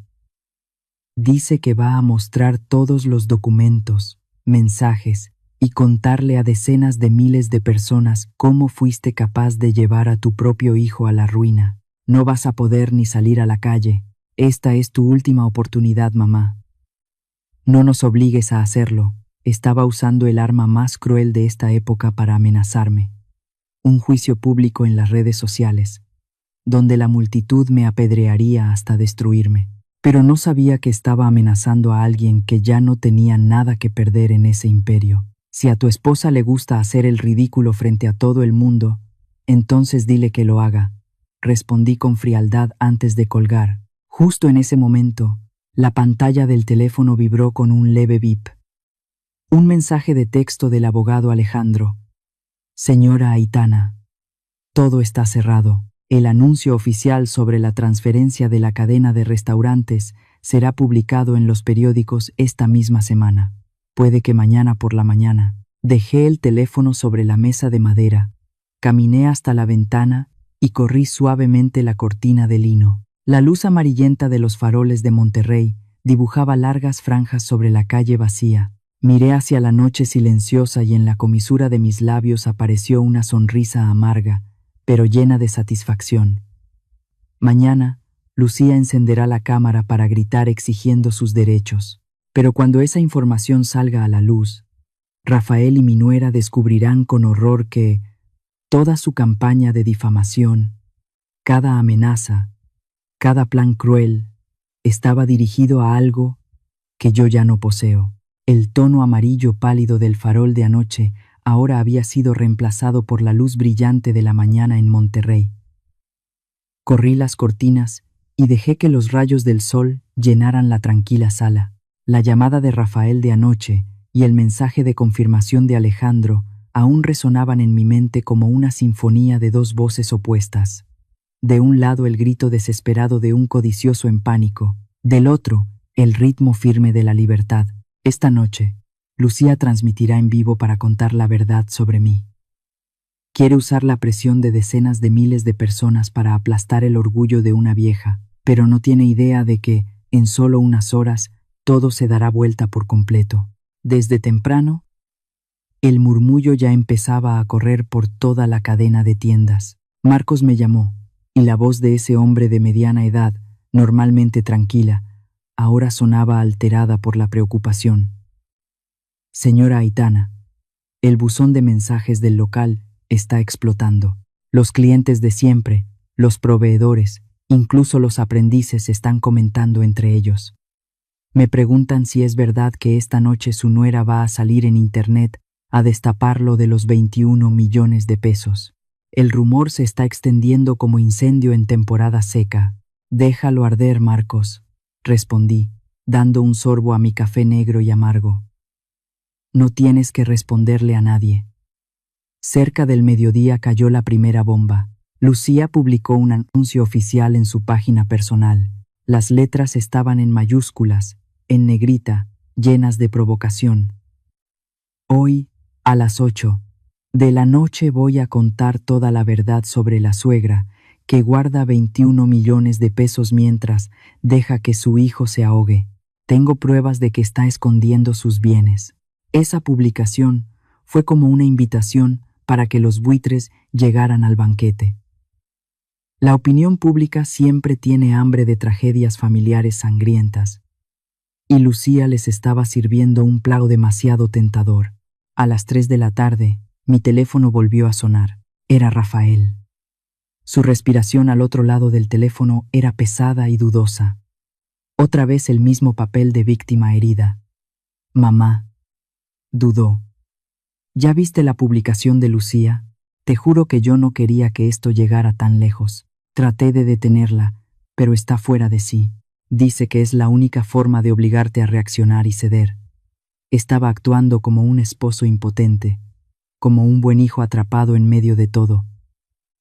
Dice que va a mostrar todos los documentos, mensajes, y contarle a decenas de miles de personas cómo fuiste capaz de llevar a tu propio hijo a la ruina. No vas a poder ni salir a la calle. Esta es tu última oportunidad, mamá. No nos obligues a hacerlo. Estaba usando el arma más cruel de esta época para amenazarme. Un juicio público en las redes sociales, donde la multitud me apedrearía hasta destruirme. Pero no sabía que estaba amenazando a alguien que ya no tenía nada que perder en ese imperio. Si a tu esposa le gusta hacer el ridículo frente a todo el mundo, entonces dile que lo haga, respondí con frialdad antes de colgar. Justo en ese momento, la pantalla del teléfono vibró con un leve bip. Un mensaje de texto del abogado Alejandro. Señora Aitana, todo está cerrado. El anuncio oficial sobre la transferencia de la cadena de restaurantes será publicado en los periódicos esta misma semana. Puede que mañana por la mañana. Dejé el teléfono sobre la mesa de madera, caminé hasta la ventana y corrí suavemente la cortina de lino. La luz amarillenta de los faroles de Monterrey dibujaba largas franjas sobre la calle vacía. Miré hacia la noche silenciosa y en la comisura de mis labios apareció una sonrisa amarga, pero llena de satisfacción. Mañana, Lucía encenderá la cámara para gritar exigiendo sus derechos. Pero cuando esa información salga a la luz, Rafael y mi nuera descubrirán con horror que toda su campaña de difamación, cada amenaza, cada plan cruel, estaba dirigido a algo que yo ya no poseo. El tono amarillo pálido del farol de anoche ahora había sido reemplazado por la luz brillante de la mañana en Monterrey. Corrí las cortinas y dejé que los rayos del sol llenaran la tranquila sala. La llamada de Rafael de anoche y el mensaje de confirmación de Alejandro aún resonaban en mi mente como una sinfonía de dos voces opuestas. De un lado el grito desesperado de un codicioso en pánico, del otro el ritmo firme de la libertad. Esta noche, Lucía transmitirá en vivo para contar la verdad sobre mí. Quiere usar la presión de decenas de miles de personas para aplastar el orgullo de una vieja, pero no tiene idea de que, en solo unas horas, todo se dará vuelta por completo. Desde temprano, el murmullo ya empezaba a correr por toda la cadena de tiendas. Marcos me llamó, y la voz de ese hombre de mediana edad, normalmente tranquila, ahora sonaba alterada por la preocupación. Señora Aitana, el buzón de mensajes del local está explotando. Los clientes de siempre, los proveedores, incluso los aprendices están comentando entre ellos. Me preguntan si es verdad que esta noche su nuera va a salir en internet a destapar lo de los 21 millones de pesos. El rumor se está extendiendo como incendio en temporada seca. Déjalo arder, Marcos, respondí, dando un sorbo a mi café negro y amargo. No tienes que responderle a nadie. Cerca del mediodía cayó la primera bomba. Lucía publicó un anuncio oficial en su página personal. Las letras estaban en mayúsculas, en negrita, llenas de provocación. Hoy, a las 8 de la noche voy a contar toda la verdad sobre la suegra, que guarda 21 millones de pesos mientras deja que su hijo se ahogue. Tengo pruebas de que está escondiendo sus bienes. Esa publicación fue como una invitación para que los buitres llegaran al banquete. La opinión pública siempre tiene hambre de tragedias familiares sangrientas, y Lucía les estaba sirviendo un plato demasiado tentador. A las 3 de la tarde, mi teléfono volvió a sonar. Era Rafael. Su respiración al otro lado del teléfono era pesada y dudosa. Otra vez el mismo papel de víctima herida. Mamá, dudó. ¿Ya viste la publicación de Lucía? Te juro que yo no quería que esto llegara tan lejos. Traté de detenerla, pero está fuera de sí. Dice que es la única forma de obligarte a reaccionar y ceder. Estaba actuando como un esposo impotente, como un buen hijo atrapado en medio de todo.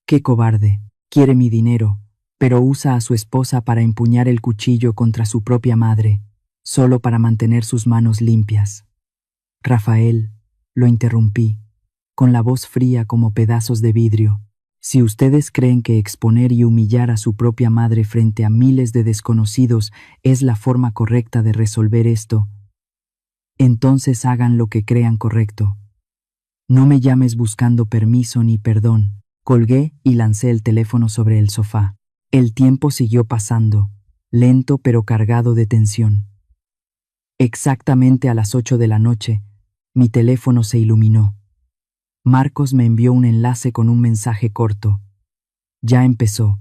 ¡Qué cobarde! Quiere mi dinero, pero usa a su esposa para empuñar el cuchillo contra su propia madre, solo para mantener sus manos limpias. Rafael, lo interrumpí, con la voz fría como pedazos de vidrio. Si ustedes creen que exponer y humillar a su propia madre frente a miles de desconocidos es la forma correcta de resolver esto, entonces hagan lo que crean correcto. No me llames buscando permiso ni perdón. Colgué y lancé el teléfono sobre el sofá. El tiempo siguió pasando, lento pero cargado de tensión. Exactamente a las 8 de la noche, mi teléfono se iluminó. Marcos me envió un enlace con un mensaje corto. Ya empezó.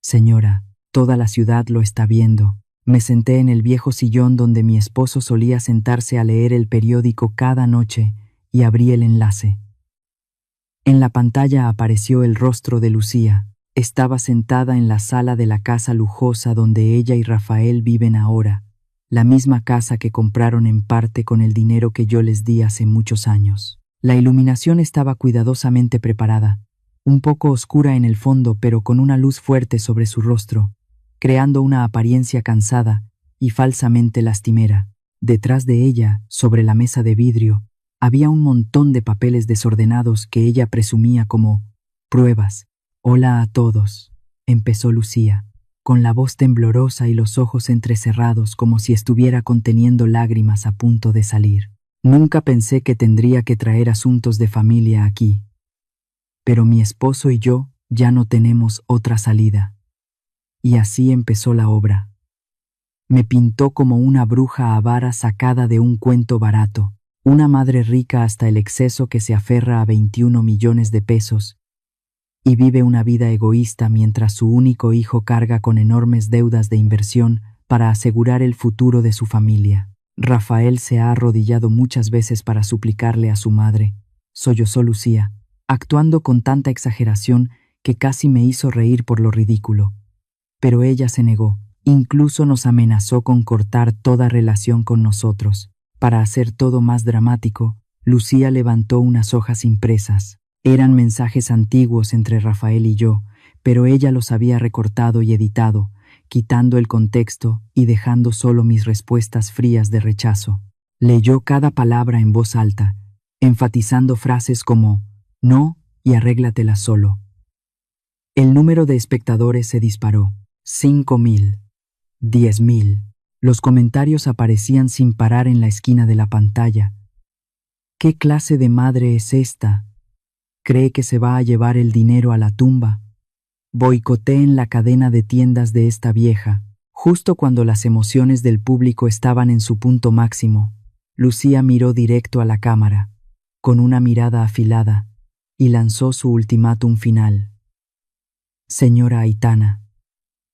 Señora, toda la ciudad lo está viendo. Me senté en el viejo sillón donde mi esposo solía sentarse a leer el periódico cada noche y abrí el enlace. En la pantalla apareció el rostro de Lucía. Estaba sentada en la sala de la casa lujosa donde ella y Rafael viven ahora, la misma casa que compraron en parte con el dinero que yo les di hace muchos años. La iluminación estaba cuidadosamente preparada, un poco oscura en el fondo pero con una luz fuerte sobre su rostro, creando una apariencia cansada y falsamente lastimera. Detrás de ella, sobre la mesa de vidrio, había un montón de papeles desordenados que ella presumía como pruebas. «Hola a todos», empezó Lucía, con la voz temblorosa y los ojos entrecerrados como si estuviera conteniendo lágrimas a punto de salir. «Nunca pensé que tendría que traer asuntos de familia aquí. Pero mi esposo y yo ya no tenemos otra salida». Y así empezó la obra. Me pintó como una bruja avara sacada de un cuento barato, una madre rica hasta el exceso que se aferra a 21 millones de pesos y vive una vida egoísta mientras su único hijo carga con enormes deudas de inversión para asegurar el futuro de su familia. Rafael se ha arrodillado muchas veces para suplicarle a su madre, sollozó Lucía, actuando con tanta exageración que casi me hizo reír por lo ridículo. Pero ella se negó, incluso nos amenazó con cortar toda relación con nosotros. Para hacer todo más dramático, Lucía levantó unas hojas impresas. Eran mensajes antiguos entre Rafael y yo, pero ella los había recortado y editado, quitando el contexto y dejando solo mis respuestas frías de rechazo. Leyó cada palabra en voz alta, enfatizando frases como «no» y «arréglatela solo». El número de espectadores se disparó. 5,000, 10,000. Los comentarios aparecían sin parar en la esquina de la pantalla. ¿Qué clase de madre es esta? ¿Cree que se va a llevar el dinero a la tumba? Boicoteen la cadena de tiendas de esta vieja. Justo cuando las emociones del público estaban en su punto máximo, Lucía miró directo a la cámara, con una mirada afilada, y lanzó su ultimátum final. Señora Aitana,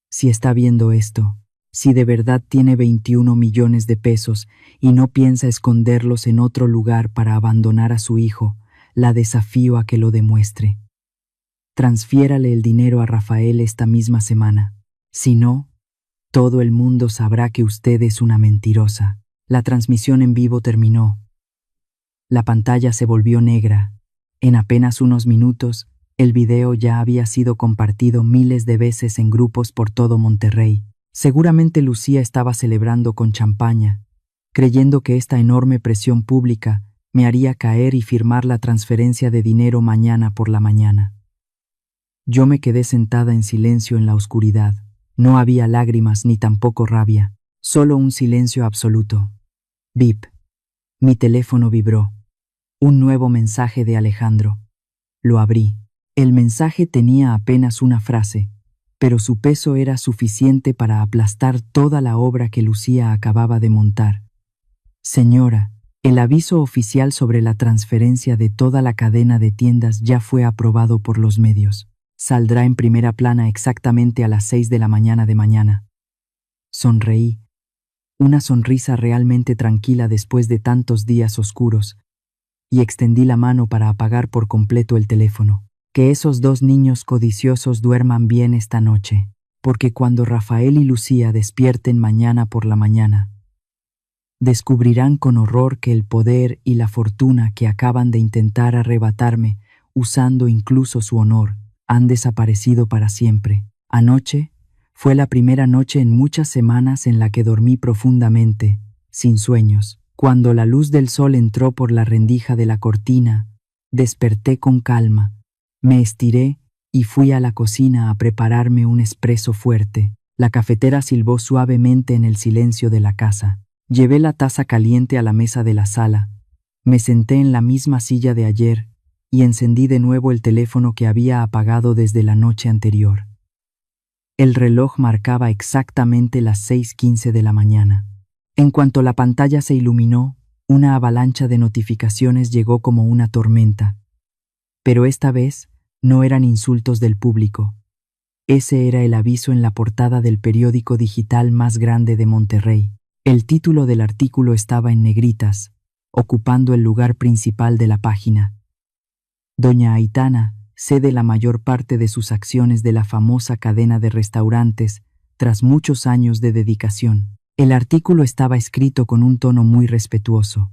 si está viendo esto, si de verdad tiene 21 millones de pesos y no piensa esconderlos en otro lugar para abandonar a su hijo, la desafío a que lo demuestre. Transfiérale el dinero a Rafael esta misma semana. Si no, todo el mundo sabrá que usted es una mentirosa. La transmisión en vivo terminó. La pantalla se volvió negra. En apenas unos minutos, el video ya había sido compartido miles de veces en grupos por todo Monterrey. Seguramente Lucía estaba celebrando con champaña, creyendo que esta enorme presión pública me haría caer y firmar la transferencia de dinero mañana por la mañana. Yo me quedé sentada en silencio en la oscuridad. No había lágrimas ni tampoco rabia, solo un silencio absoluto. Bip. Mi teléfono vibró. Un nuevo mensaje de Alejandro. Lo abrí. El mensaje tenía apenas una frase, pero su peso era suficiente para aplastar toda la obra que Lucía acababa de montar. Señora, el aviso oficial sobre la transferencia de toda la cadena de tiendas ya fue aprobado por los medios. Saldrá en primera plana exactamente a las 6 de la mañana de mañana. Sonreí, una sonrisa realmente tranquila después de tantos días oscuros, y extendí la mano para apagar por completo el teléfono. Que esos dos niños codiciosos duerman bien esta noche, porque cuando Rafael y Lucía despierten mañana por la mañana, descubrirán con horror que el poder y la fortuna que acaban de intentar arrebatarme, usando incluso su honor, han desaparecido para siempre. Anoche fue la primera noche en muchas semanas en la que dormí profundamente, sin sueños. Cuando la luz del sol entró por la rendija de la cortina, desperté con calma, me estiré y fui a la cocina a prepararme un espresso fuerte. La cafetera silbó suavemente en el silencio de la casa. Llevé la taza caliente a la mesa de la sala, me senté en la misma silla de ayer y encendí de nuevo el teléfono que había apagado desde la noche anterior. El reloj marcaba exactamente las 6:15 de la mañana. En cuanto la pantalla se iluminó, una avalancha de notificaciones llegó como una tormenta. Pero esta vez no eran insultos del público. Ese era el aviso en la portada del periódico digital más grande de Monterrey. El título del artículo estaba en negritas, ocupando el lugar principal de la página. Doña Aitana cede la mayor parte de sus acciones de la famosa cadena de restaurantes tras muchos años de dedicación. El artículo estaba escrito con un tono muy respetuoso,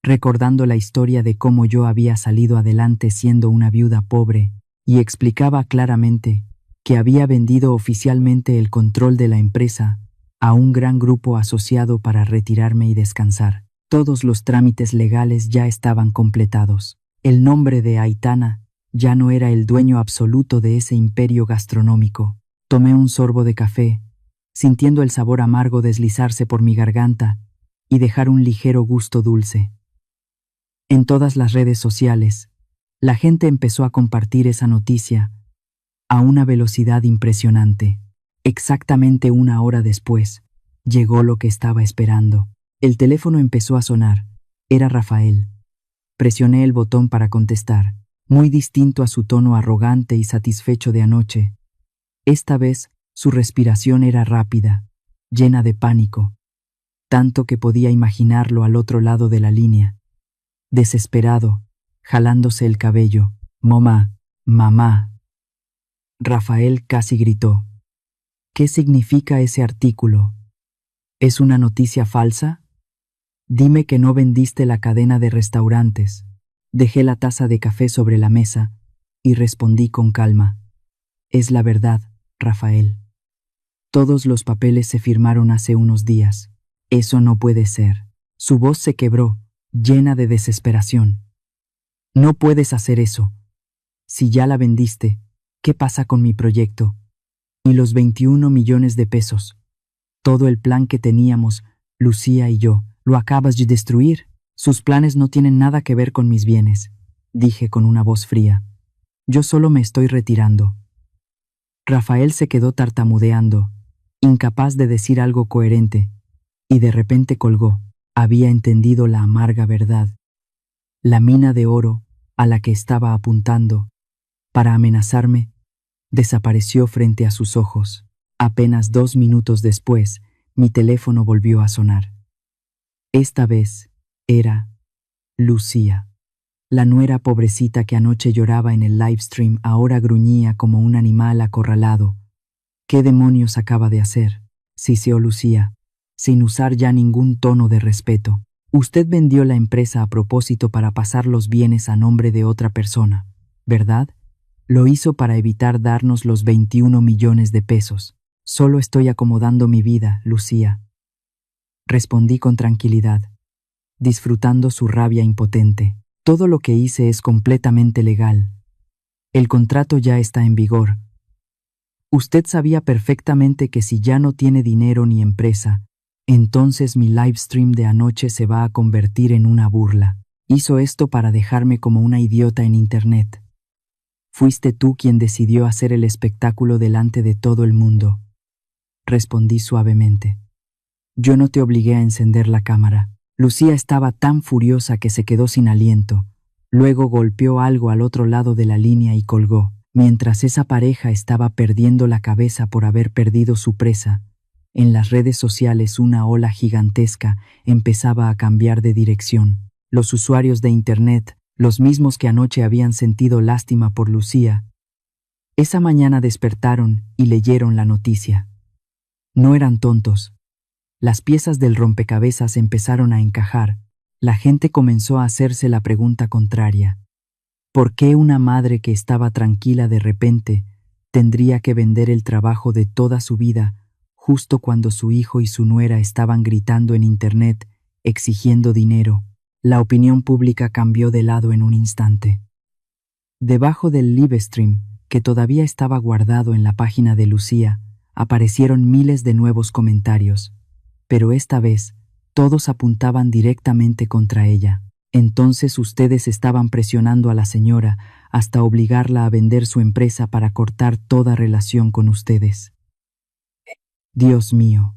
recordando la historia de cómo yo había salido adelante siendo una viuda pobre, y explicaba claramente que había vendido oficialmente el control de la empresa a un gran grupo asociado para retirarme y descansar. Todos los trámites legales ya estaban completados. El nombre de Aitana ya no era el dueño absoluto de ese imperio gastronómico. Tomé un sorbo de café, sintiendo el sabor amargo deslizarse por mi garganta y dejar un ligero gusto dulce. En todas las redes sociales, la gente empezó a compartir esa noticia a una velocidad impresionante. Exactamente una hora después, llegó lo que estaba esperando. El teléfono empezó a sonar. Era Rafael. Presioné el botón para contestar, muy distinto a su tono arrogante y satisfecho de anoche. Esta vez, su respiración era rápida, llena de pánico, tanto que podía imaginarlo al otro lado de la línea. Desesperado, jalándose el cabello. «Mamá, mamá». Rafael casi gritó. «¿Qué significa ese artículo? ¿Es una noticia falsa? Dime que no vendiste la cadena de restaurantes». Dejé la taza de café sobre la mesa y respondí con calma. «Es la verdad, Rafael. Todos los papeles se firmaron hace unos días. Eso no puede ser». Su voz se quebró, llena de desesperación. «No puedes hacer eso. Si ya la vendiste, ¿qué pasa con mi proyecto? Y los 21 millones de pesos. Todo el plan que teníamos, Lucía y yo, lo acabas de destruir». «Sus planes no tienen nada que ver con mis bienes», dije con una voz fría. «Yo solo me estoy retirando». Rafael se quedó tartamudeando, incapaz de decir algo coherente, y de repente colgó. Había entendido la amarga verdad. La mina de oro, a la que estaba apuntando, para amenazarme, desapareció frente a sus ojos. Apenas 2 minutos después, mi teléfono volvió a sonar. Esta vez era Lucía. La nuera pobrecita que anoche lloraba en el livestream ahora gruñía como un animal acorralado. «¿Qué demonios acaba de hacer?», siseó Lucía, sin usar ya ningún tono de respeto. «Usted vendió la empresa a propósito para pasar los bienes a nombre de otra persona, ¿verdad? Lo hizo para evitar darnos los 21 millones de pesos. Solo estoy acomodando mi vida, Lucía», respondí con tranquilidad, disfrutando su rabia impotente. «Todo lo que hice es completamente legal. El contrato ya está en vigor. Usted sabía perfectamente que si ya no tiene dinero ni empresa, entonces mi livestream de anoche se va a convertir en una burla. Hizo esto para dejarme como una idiota en internet. Fuiste tú quien decidió hacer el espectáculo delante de todo el mundo», respondí suavemente. «Yo no te obligué a encender la cámara». Lucía estaba tan furiosa que se quedó sin aliento. Luego golpeó algo al otro lado de la línea y colgó. Mientras esa pareja estaba perdiendo la cabeza por haber perdido su presa, en las redes sociales una ola gigantesca empezaba a cambiar de dirección. Los usuarios de Internet, los mismos que anoche habían sentido lástima por Lucía, esa mañana despertaron y leyeron la noticia. No eran tontos. Las piezas del rompecabezas empezaron a encajar. La gente comenzó a hacerse la pregunta contraria. ¿Por qué una madre que estaba tranquila de repente tendría que vender el trabajo de toda su vida justo cuando su hijo y su nuera estaban gritando en Internet, exigiendo dinero? La opinión pública cambió de lado en un instante. Debajo del livestream, que todavía estaba guardado en la página de Lucía, aparecieron miles de nuevos comentarios. Pero esta vez, todos apuntaban directamente contra ella. «Entonces ustedes estaban presionando a la señora hasta obligarla a vender su empresa para cortar toda relación con ustedes. Dios mío,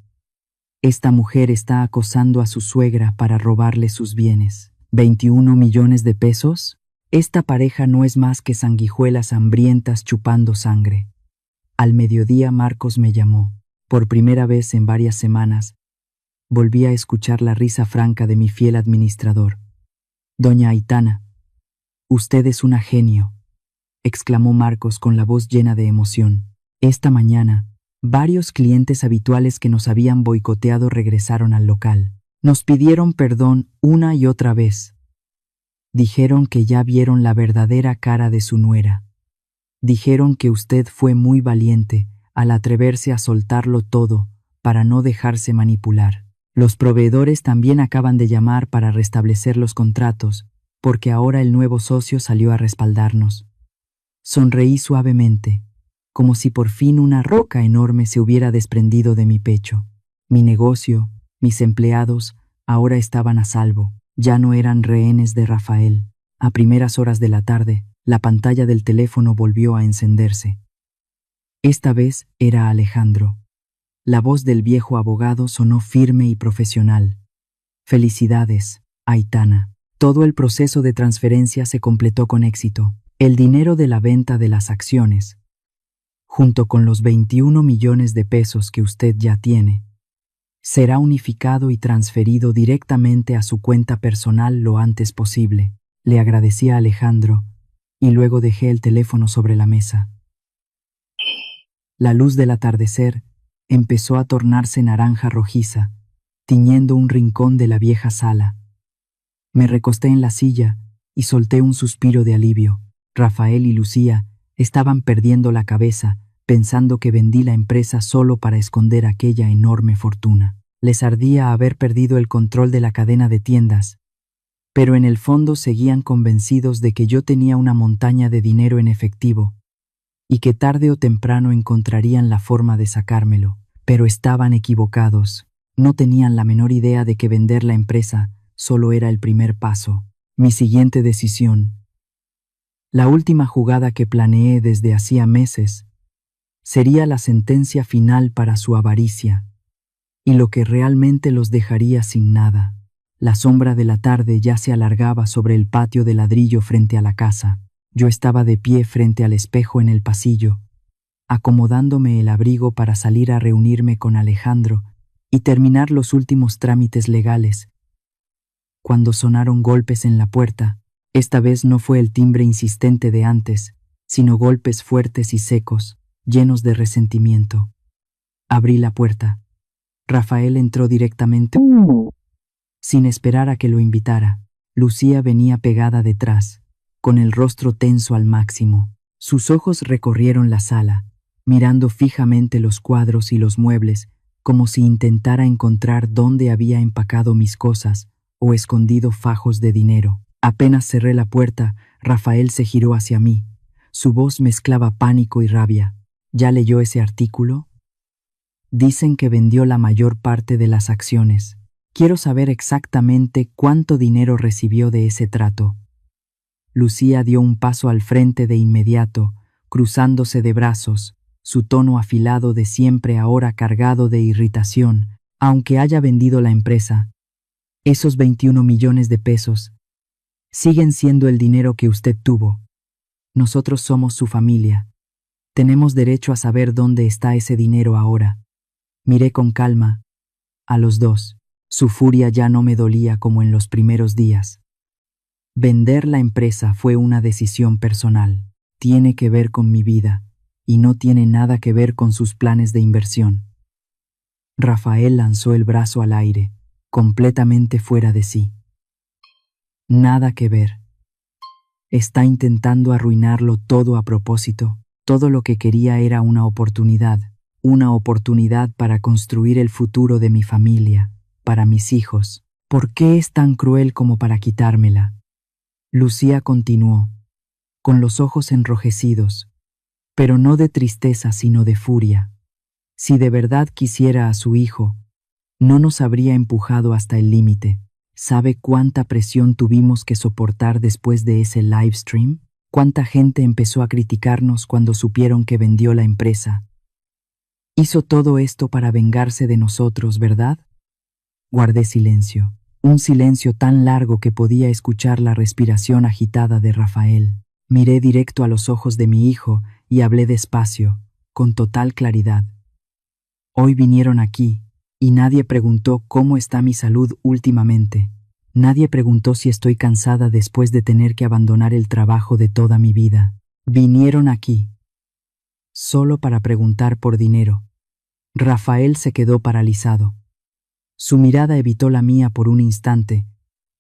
esta mujer está acosando a su suegra para robarle sus bienes. ¿21 millones de pesos? Esta pareja no es más que sanguijuelas hambrientas chupando sangre. Al mediodía Marcos me llamó. Por primera vez en varias semanas, volví a escuchar la risa franca de mi fiel administrador. Doña Aitana, usted es una genio, exclamó Marcos con la voz llena de emoción. Esta mañana, varios clientes habituales que nos habían boicoteado regresaron al local. Nos pidieron perdón una y otra vez. Dijeron que ya vieron la verdadera cara de su nuera. Dijeron que usted fue muy valiente al atreverse a soltarlo todo para no dejarse manipular. Los proveedores también acaban de llamar para restablecer los contratos, porque ahora el nuevo socio salió a respaldarnos. Sonreí suavemente, como si por fin una roca enorme se hubiera desprendido de mi pecho. Mi negocio, mis empleados, ahora estaban a salvo. Ya no eran rehenes de Rafael. A primeras horas de la tarde, la pantalla del teléfono volvió a encenderse. Esta vez era Alejandro. La voz del viejo abogado sonó firme y profesional. Felicidades, Aitana. Todo el proceso de transferencia se completó con éxito. El dinero de la venta de las acciones, junto con los 21 millones de pesos que usted ya tiene, será unificado y transferido directamente a su cuenta personal lo antes posible. Le agradecí a Alejandro y luego dejé el teléfono sobre la mesa. La luz del atardecer empezó a tornarse naranja rojiza, tiñendo un rincón de la vieja sala. Me recosté en la silla y solté un suspiro de alivio. Rafael y Lucía estaban perdiendo la cabeza, pensando que vendí la empresa solo para esconder aquella enorme fortuna. Les ardía haber perdido el control de la cadena de tiendas, pero en el fondo seguían convencidos de que yo tenía una montaña de dinero en efectivo y que tarde o temprano encontrarían la forma de sacármelo. Pero estaban equivocados. No tenían la menor idea de que vender la empresa solo era el primer paso. Mi siguiente decisión, la última jugada que planeé desde hacía meses, sería la sentencia final para su avaricia, y lo que realmente los dejaría sin nada. La sombra de la tarde ya se alargaba sobre el patio de ladrillo frente a la casa. Yo estaba de pie frente al espejo en el pasillo, acomodándome el abrigo para salir a reunirme con Alejandro y terminar los últimos trámites legales, cuando sonaron golpes en la puerta. Esta vez no fue el timbre insistente de antes, sino golpes fuertes y secos, llenos de resentimiento. Abrí la puerta. Rafael entró directamente, sin esperar a que lo invitara. Lucía venía pegada detrás, con el rostro tenso al máximo. Sus ojos recorrieron la sala, mirando fijamente los cuadros y los muebles, como si intentara encontrar dónde había empacado mis cosas o escondido fajos de dinero. Apenas cerré la puerta, Rafael se giró hacia mí. Su voz mezclaba pánico y rabia. ¿Ya leyó ese artículo? Dicen que vendió la mayor parte de las acciones. Quiero saber exactamente cuánto dinero recibió de ese trato. Lucía dio un paso al frente de inmediato, cruzándose de brazos, su tono afilado de siempre ahora cargado de irritación. Aunque haya vendido la empresa, esos 21 millones de pesos siguen siendo el dinero que usted tuvo. Nosotros somos su familia. Tenemos derecho a saber dónde está ese dinero ahora. Miré con calma a los dos. Su furia ya no me dolía como en los primeros días. Vender la empresa fue una decisión personal. Tiene que ver con mi vida y no tiene nada que ver con sus planes de inversión. Rafael lanzó el brazo al aire, completamente fuera de sí. Nada que ver. Está intentando arruinarlo todo a propósito. Todo lo que quería era una oportunidad para construir el futuro de mi familia, para mis hijos. ¿Por qué es tan cruel como para quitármela? Lucía continuó, con los ojos enrojecidos, pero no de tristeza sino de furia. Si de verdad quisiera a su hijo, no nos habría empujado hasta el límite. ¿Sabe cuánta presión tuvimos que soportar después de ese live stream? ¿Cuánta gente empezó a criticarnos cuando supieron que vendió la empresa? Hizo todo esto para vengarse de nosotros, ¿verdad? Guardé silencio, un silencio tan largo que podía escuchar la respiración agitada de Rafael. Miré directo a los ojos de mi hijo y hablé despacio, con total claridad. Hoy vinieron aquí, y nadie preguntó cómo está mi salud últimamente. Nadie preguntó si estoy cansada después de tener que abandonar el trabajo de toda mi vida. Vinieron aquí solo para preguntar por dinero. Rafael se quedó paralizado. Su mirada evitó la mía por un instante,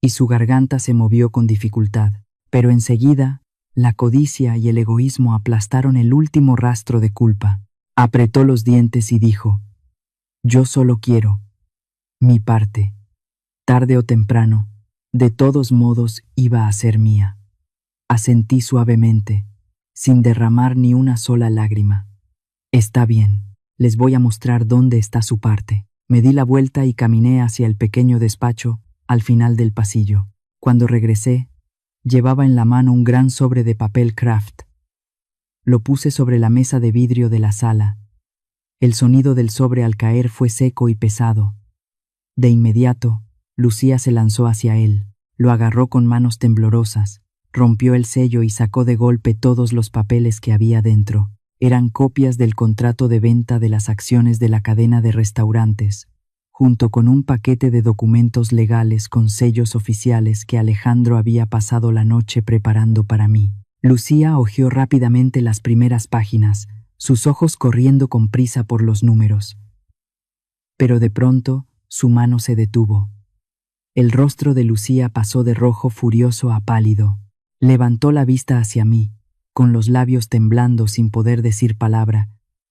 y su garganta se movió con dificultad. Pero enseguida, la codicia y el egoísmo aplastaron el último rastro de culpa. Apretó los dientes y dijo: «Yo solo quiero mi parte. Tarde o temprano, de todos modos iba a ser mía». Asentí suavemente, sin derramar ni una sola lágrima. «Está bien, les voy a mostrar dónde está su parte». Me di la vuelta y caminé hacia el pequeño despacho al final del pasillo. Cuando regresé, llevaba en la mano un gran sobre de papel craft. Lo puse sobre la mesa de vidrio de la sala. El sonido del sobre al caer fue seco y pesado. De inmediato, Lucía se lanzó hacia él, lo agarró con manos temblorosas, rompió el sello y sacó de golpe todos los papeles que había dentro. Eran copias del contrato de venta de las acciones de la cadena de restaurantes, junto con un paquete de documentos legales con sellos oficiales que Alejandro había pasado la noche preparando para mí. Lucía hojeó rápidamente las primeras páginas, sus ojos corriendo con prisa por los números. Pero de pronto, su mano se detuvo. El rostro de Lucía pasó de rojo furioso a pálido. Levantó la vista hacia mí, con los labios temblando sin poder decir palabra,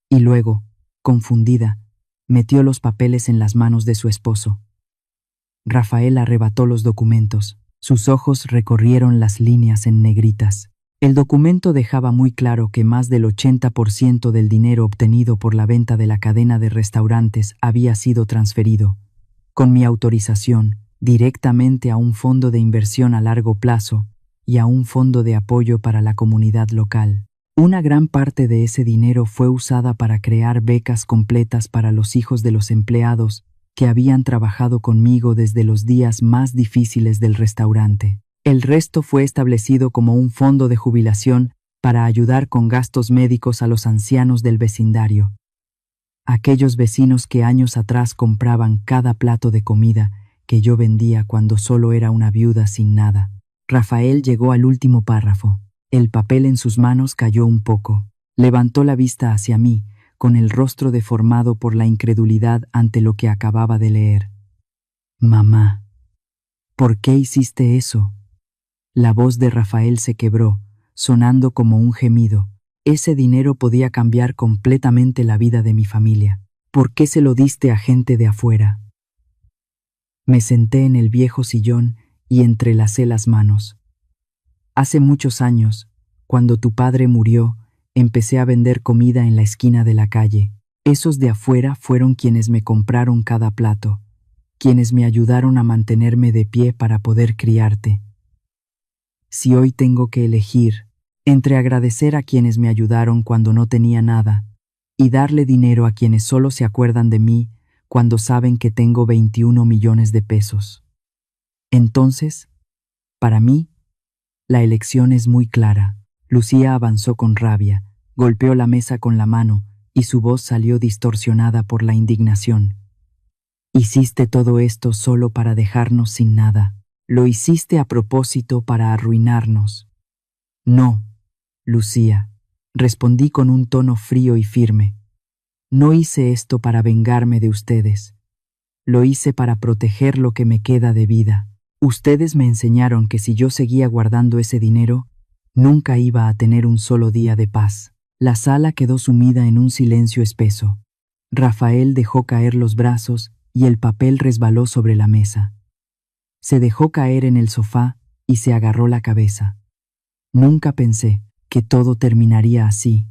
y luego, confundida, metió los papeles en las manos de su esposo. Rafael arrebató los documentos. Sus ojos recorrieron las líneas en negritas. El documento dejaba muy claro que más del 80% del dinero obtenido por la venta de la cadena de restaurantes había sido transferido, con mi autorización, directamente a un fondo de inversión a largo plazo y a un fondo de apoyo para la comunidad local. Una gran parte de ese dinero fue usada para crear becas completas para los hijos de los empleados que habían trabajado conmigo desde los días más difíciles del restaurante. El resto fue establecido como un fondo de jubilación para ayudar con gastos médicos a los ancianos del vecindario. Aquellos vecinos que años atrás compraban cada plato de comida que yo vendía cuando solo era una viuda sin nada. Rafael llegó al último párrafo. El papel en sus manos cayó un poco. Levantó la vista hacia mí, con el rostro deformado por la incredulidad ante lo que acababa de leer. «Mamá, ¿por qué hiciste eso?». La voz de Rafael se quebró, sonando como un gemido. Ese dinero podía cambiar completamente la vida de mi familia. ¿Por qué se lo diste a gente de afuera? Me senté en el viejo sillón y entrelacé las manos. Hace muchos años, cuando tu padre murió, empecé a vender comida en la esquina de la calle. Esos de afuera fueron quienes me compraron cada plato, quienes me ayudaron a mantenerme de pie para poder criarte. Si hoy tengo que elegir entre agradecer a quienes me ayudaron cuando no tenía nada y darle dinero a quienes solo se acuerdan de mí cuando saben que tengo 21 millones de pesos, entonces, para mí, la elección es muy clara. Lucía avanzó con rabia, golpeó la mesa con la mano y su voz salió distorsionada por la indignación. Hiciste todo esto solo para dejarnos sin nada. Lo hiciste a propósito para arruinarnos. No, Lucía, respondí con un tono frío y firme. No hice esto para vengarme de ustedes. Lo hice para proteger lo que me queda de vida. Ustedes me enseñaron que si yo seguía guardando ese dinero, nunca iba a tener un solo día de paz. La sala quedó sumida en un silencio espeso. Rafael dejó caer los brazos y el papel resbaló sobre la mesa. Se dejó caer en el sofá y se agarró la cabeza. Nunca pensé que todo terminaría así,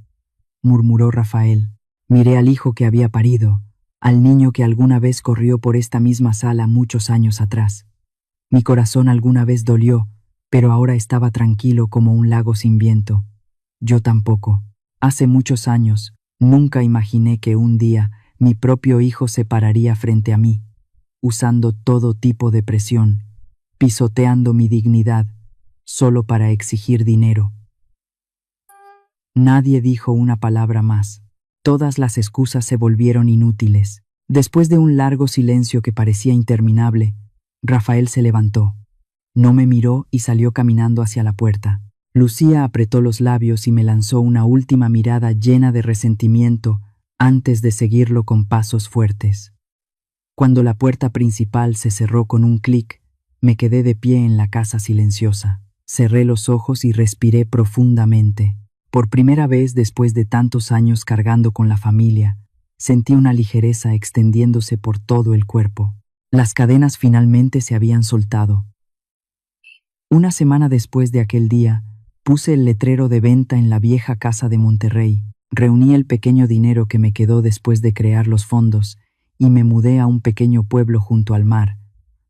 murmuró Rafael. Miré al hijo que había parido, al niño que alguna vez corrió por esta misma sala muchos años atrás. Mi corazón alguna vez dolió pero ahora estaba tranquilo como un lago sin viento. Yo tampoco. Hace muchos años, nunca imaginé que un día mi propio hijo se pararía frente a mí, usando todo tipo de presión, pisoteando mi dignidad, solo para exigir dinero. Nadie dijo una palabra más. Todas las excusas se volvieron inútiles. Después de un largo silencio que parecía interminable, Rafael se levantó. No me miró y salió caminando hacia la puerta. Lucía apretó los labios y me lanzó una última mirada llena de resentimiento antes de seguirlo con pasos fuertes. Cuando la puerta principal se cerró con un clic, me quedé de pie en la casa silenciosa. Cerré los ojos y respiré profundamente. Por primera vez después de tantos años cargando con la familia, sentí una ligereza extendiéndose por todo el cuerpo. Las cadenas finalmente se habían soltado. Una semana después de aquel día, puse el letrero de venta en la vieja casa de Monterrey, reuní el pequeño dinero que me quedó después de crear los fondos y me mudé a un pequeño pueblo junto al mar,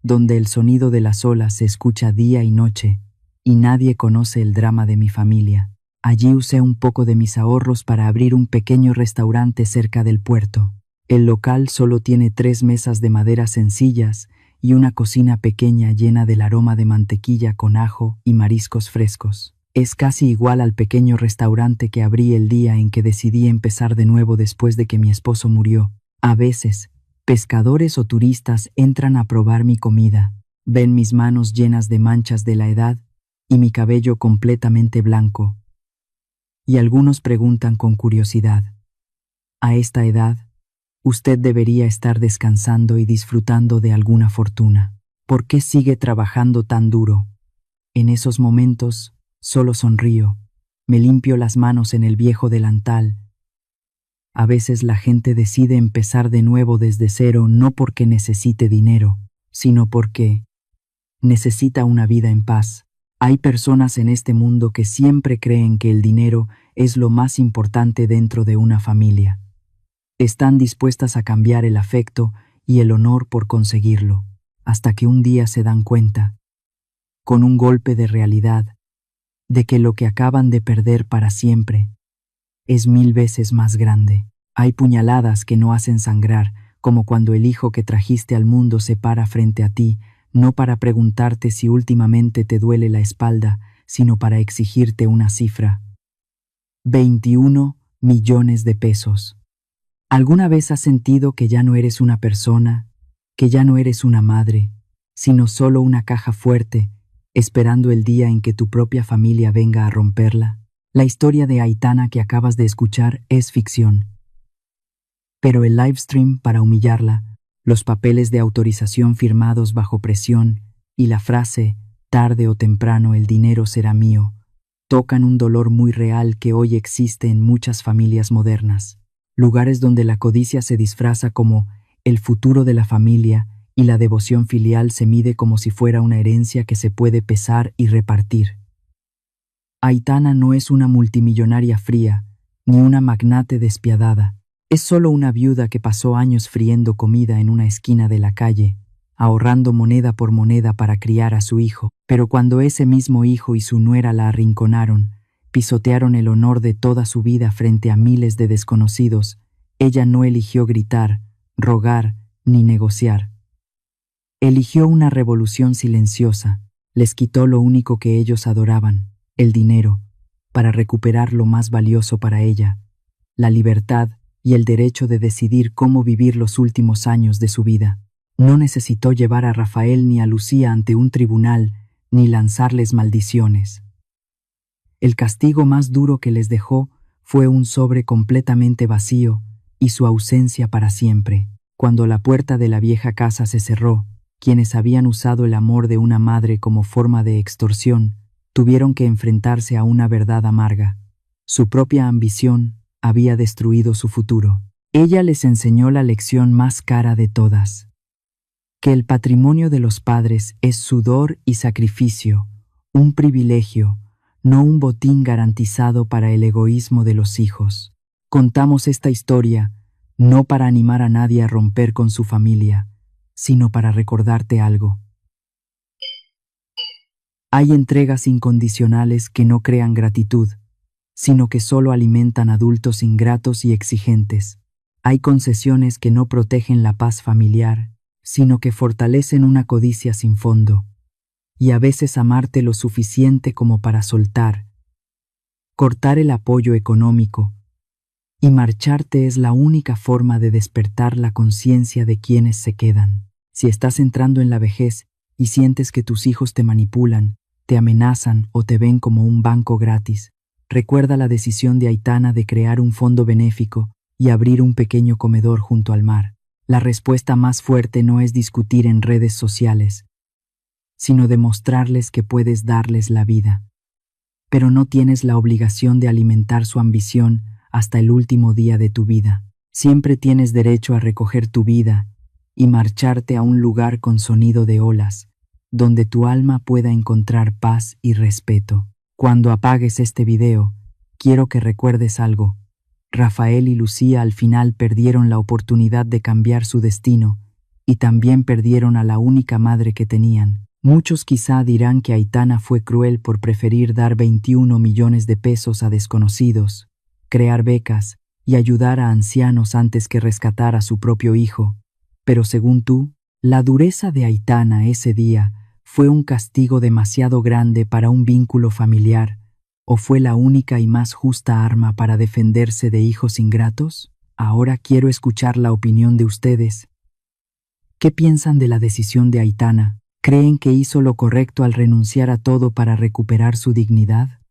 donde el sonido de las olas se escucha día y noche y nadie conoce el drama de mi familia. Allí usé un poco de mis ahorros para abrir un pequeño restaurante cerca del puerto. El local solo tiene 3 mesas de madera sencillas y una cocina pequeña llena del aroma de mantequilla con ajo y mariscos frescos. Es casi igual al pequeño restaurante que abrí el día en que decidí empezar de nuevo después de que mi esposo murió. A veces, pescadores o turistas entran a probar mi comida, ven mis manos llenas de manchas de la edad y mi cabello completamente blanco. Y algunos preguntan con curiosidad: a esta edad, usted debería estar descansando y disfrutando de alguna fortuna. ¿Por qué sigue trabajando tan duro? En esos momentos, solo sonrío, me limpio las manos en el viejo delantal. A veces la gente decide empezar de nuevo desde cero no porque necesite dinero, sino porque necesita una vida en paz. Hay personas en este mundo que siempre creen que el dinero es lo más importante dentro de una familia. Están dispuestas a cambiar el afecto y el honor por conseguirlo, hasta que un día se dan cuenta, con un golpe de realidad, de que lo que acaban de perder para siempre es 1000 veces más grande. Hay puñaladas que no hacen sangrar, como cuando el hijo que trajiste al mundo se para frente a ti, no para preguntarte si últimamente te duele la espalda, sino para exigirte una cifra. 21 millones de pesos. ¿Alguna vez has sentido que ya no eres una persona, que ya no eres una madre, sino solo una caja fuerte, esperando el día en que tu propia familia venga a romperla? La historia de Aitana que acabas de escuchar es ficción. Pero el livestream para humillarla, los papeles de autorización firmados bajo presión y la frase «tarde o temprano el dinero será mío» tocan un dolor muy real que hoy existe en muchas familias modernas. Lugares donde la codicia se disfraza como el futuro de la familia y la devoción filial se mide como si fuera una herencia que se puede pesar y repartir. Aitana no es una multimillonaria fría, ni una magnate despiadada. Es solo una viuda que pasó años friendo comida en una esquina de la calle, ahorrando moneda por moneda para criar a su hijo. Pero cuando ese mismo hijo y su nuera la arrinconaron, pisotearon el honor de toda su vida frente a miles de desconocidos, ella no eligió gritar, rogar ni negociar. Eligió una revolución silenciosa, les quitó lo único que ellos adoraban, el dinero, para recuperar lo más valioso para ella, la libertad y el derecho de decidir cómo vivir los últimos años de su vida. No necesitó llevar a Rafael ni a Lucía ante un tribunal, ni lanzarles maldiciones. El castigo más duro que les dejó fue un sobre completamente vacío y su ausencia para siempre. Cuando la puerta de la vieja casa se cerró, quienes habían usado el amor de una madre como forma de extorsión, tuvieron que enfrentarse a una verdad amarga. Su propia ambición había destruido su futuro. Ella les enseñó la lección más cara de todas: que el patrimonio de los padres es sudor y sacrificio, un privilegio, no un botín garantizado para el egoísmo de los hijos. Contamos esta historia no para animar a nadie a romper con su familia, sino para recordarte algo. Hay entregas incondicionales que no crean gratitud, sino que solo alimentan adultos ingratos y exigentes. Hay concesiones que no protegen la paz familiar, sino que fortalecen una codicia sin fondo. Y a veces amarte lo suficiente como para soltar, cortar el apoyo económico, y marcharte es la única forma de despertar la conciencia de quienes se quedan. Si estás entrando en la vejez y sientes que tus hijos te manipulan, te amenazan o te ven como un banco gratis, recuerda la decisión de Aitana de crear un fondo benéfico y abrir un pequeño comedor junto al mar. La respuesta más fuerte no es discutir en redes sociales, sino demostrarles que puedes darles la vida. Pero no tienes la obligación de alimentar su ambición hasta el último día de tu vida. Siempre tienes derecho a recoger tu vida y marcharte a un lugar con sonido de olas, donde tu alma pueda encontrar paz y respeto. Cuando apagues este video, quiero que recuerdes algo. Rafael y Lucía al final perdieron la oportunidad de cambiar su destino y también perdieron a la única madre que tenían. Muchos quizá dirán que Aitana fue cruel por preferir dar 21 millones de pesos a desconocidos, crear becas y ayudar a ancianos antes que rescatar a su propio hijo. Pero según tú, la dureza de Aitana ese día fue un castigo demasiado grande para un vínculo familiar, ¿o fue la única y más justa arma para defenderse de hijos ingratos? Ahora quiero escuchar la opinión de ustedes. ¿Qué piensan de la decisión de Aitana? ¿Creen que hizo lo correcto al renunciar a todo para recuperar su dignidad?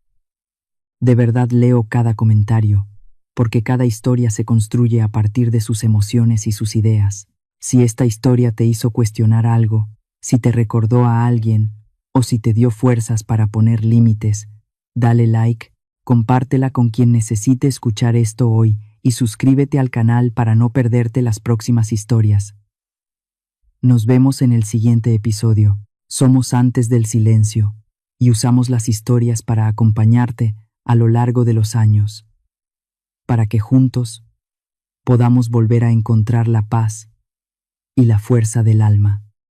De verdad leo cada comentario, porque cada historia se construye a partir de sus emociones y sus ideas. Si esta historia te hizo cuestionar algo, si te recordó a alguien, o si te dio fuerzas para poner límites, dale like, compártela con quien necesite escuchar esto hoy y suscríbete al canal para no perderte las próximas historias. Nos vemos en el siguiente episodio. Somos Antes del Silencio y usamos las historias para acompañarte a lo largo de los años, para que juntos podamos volver a encontrar la paz y la fuerza del alma.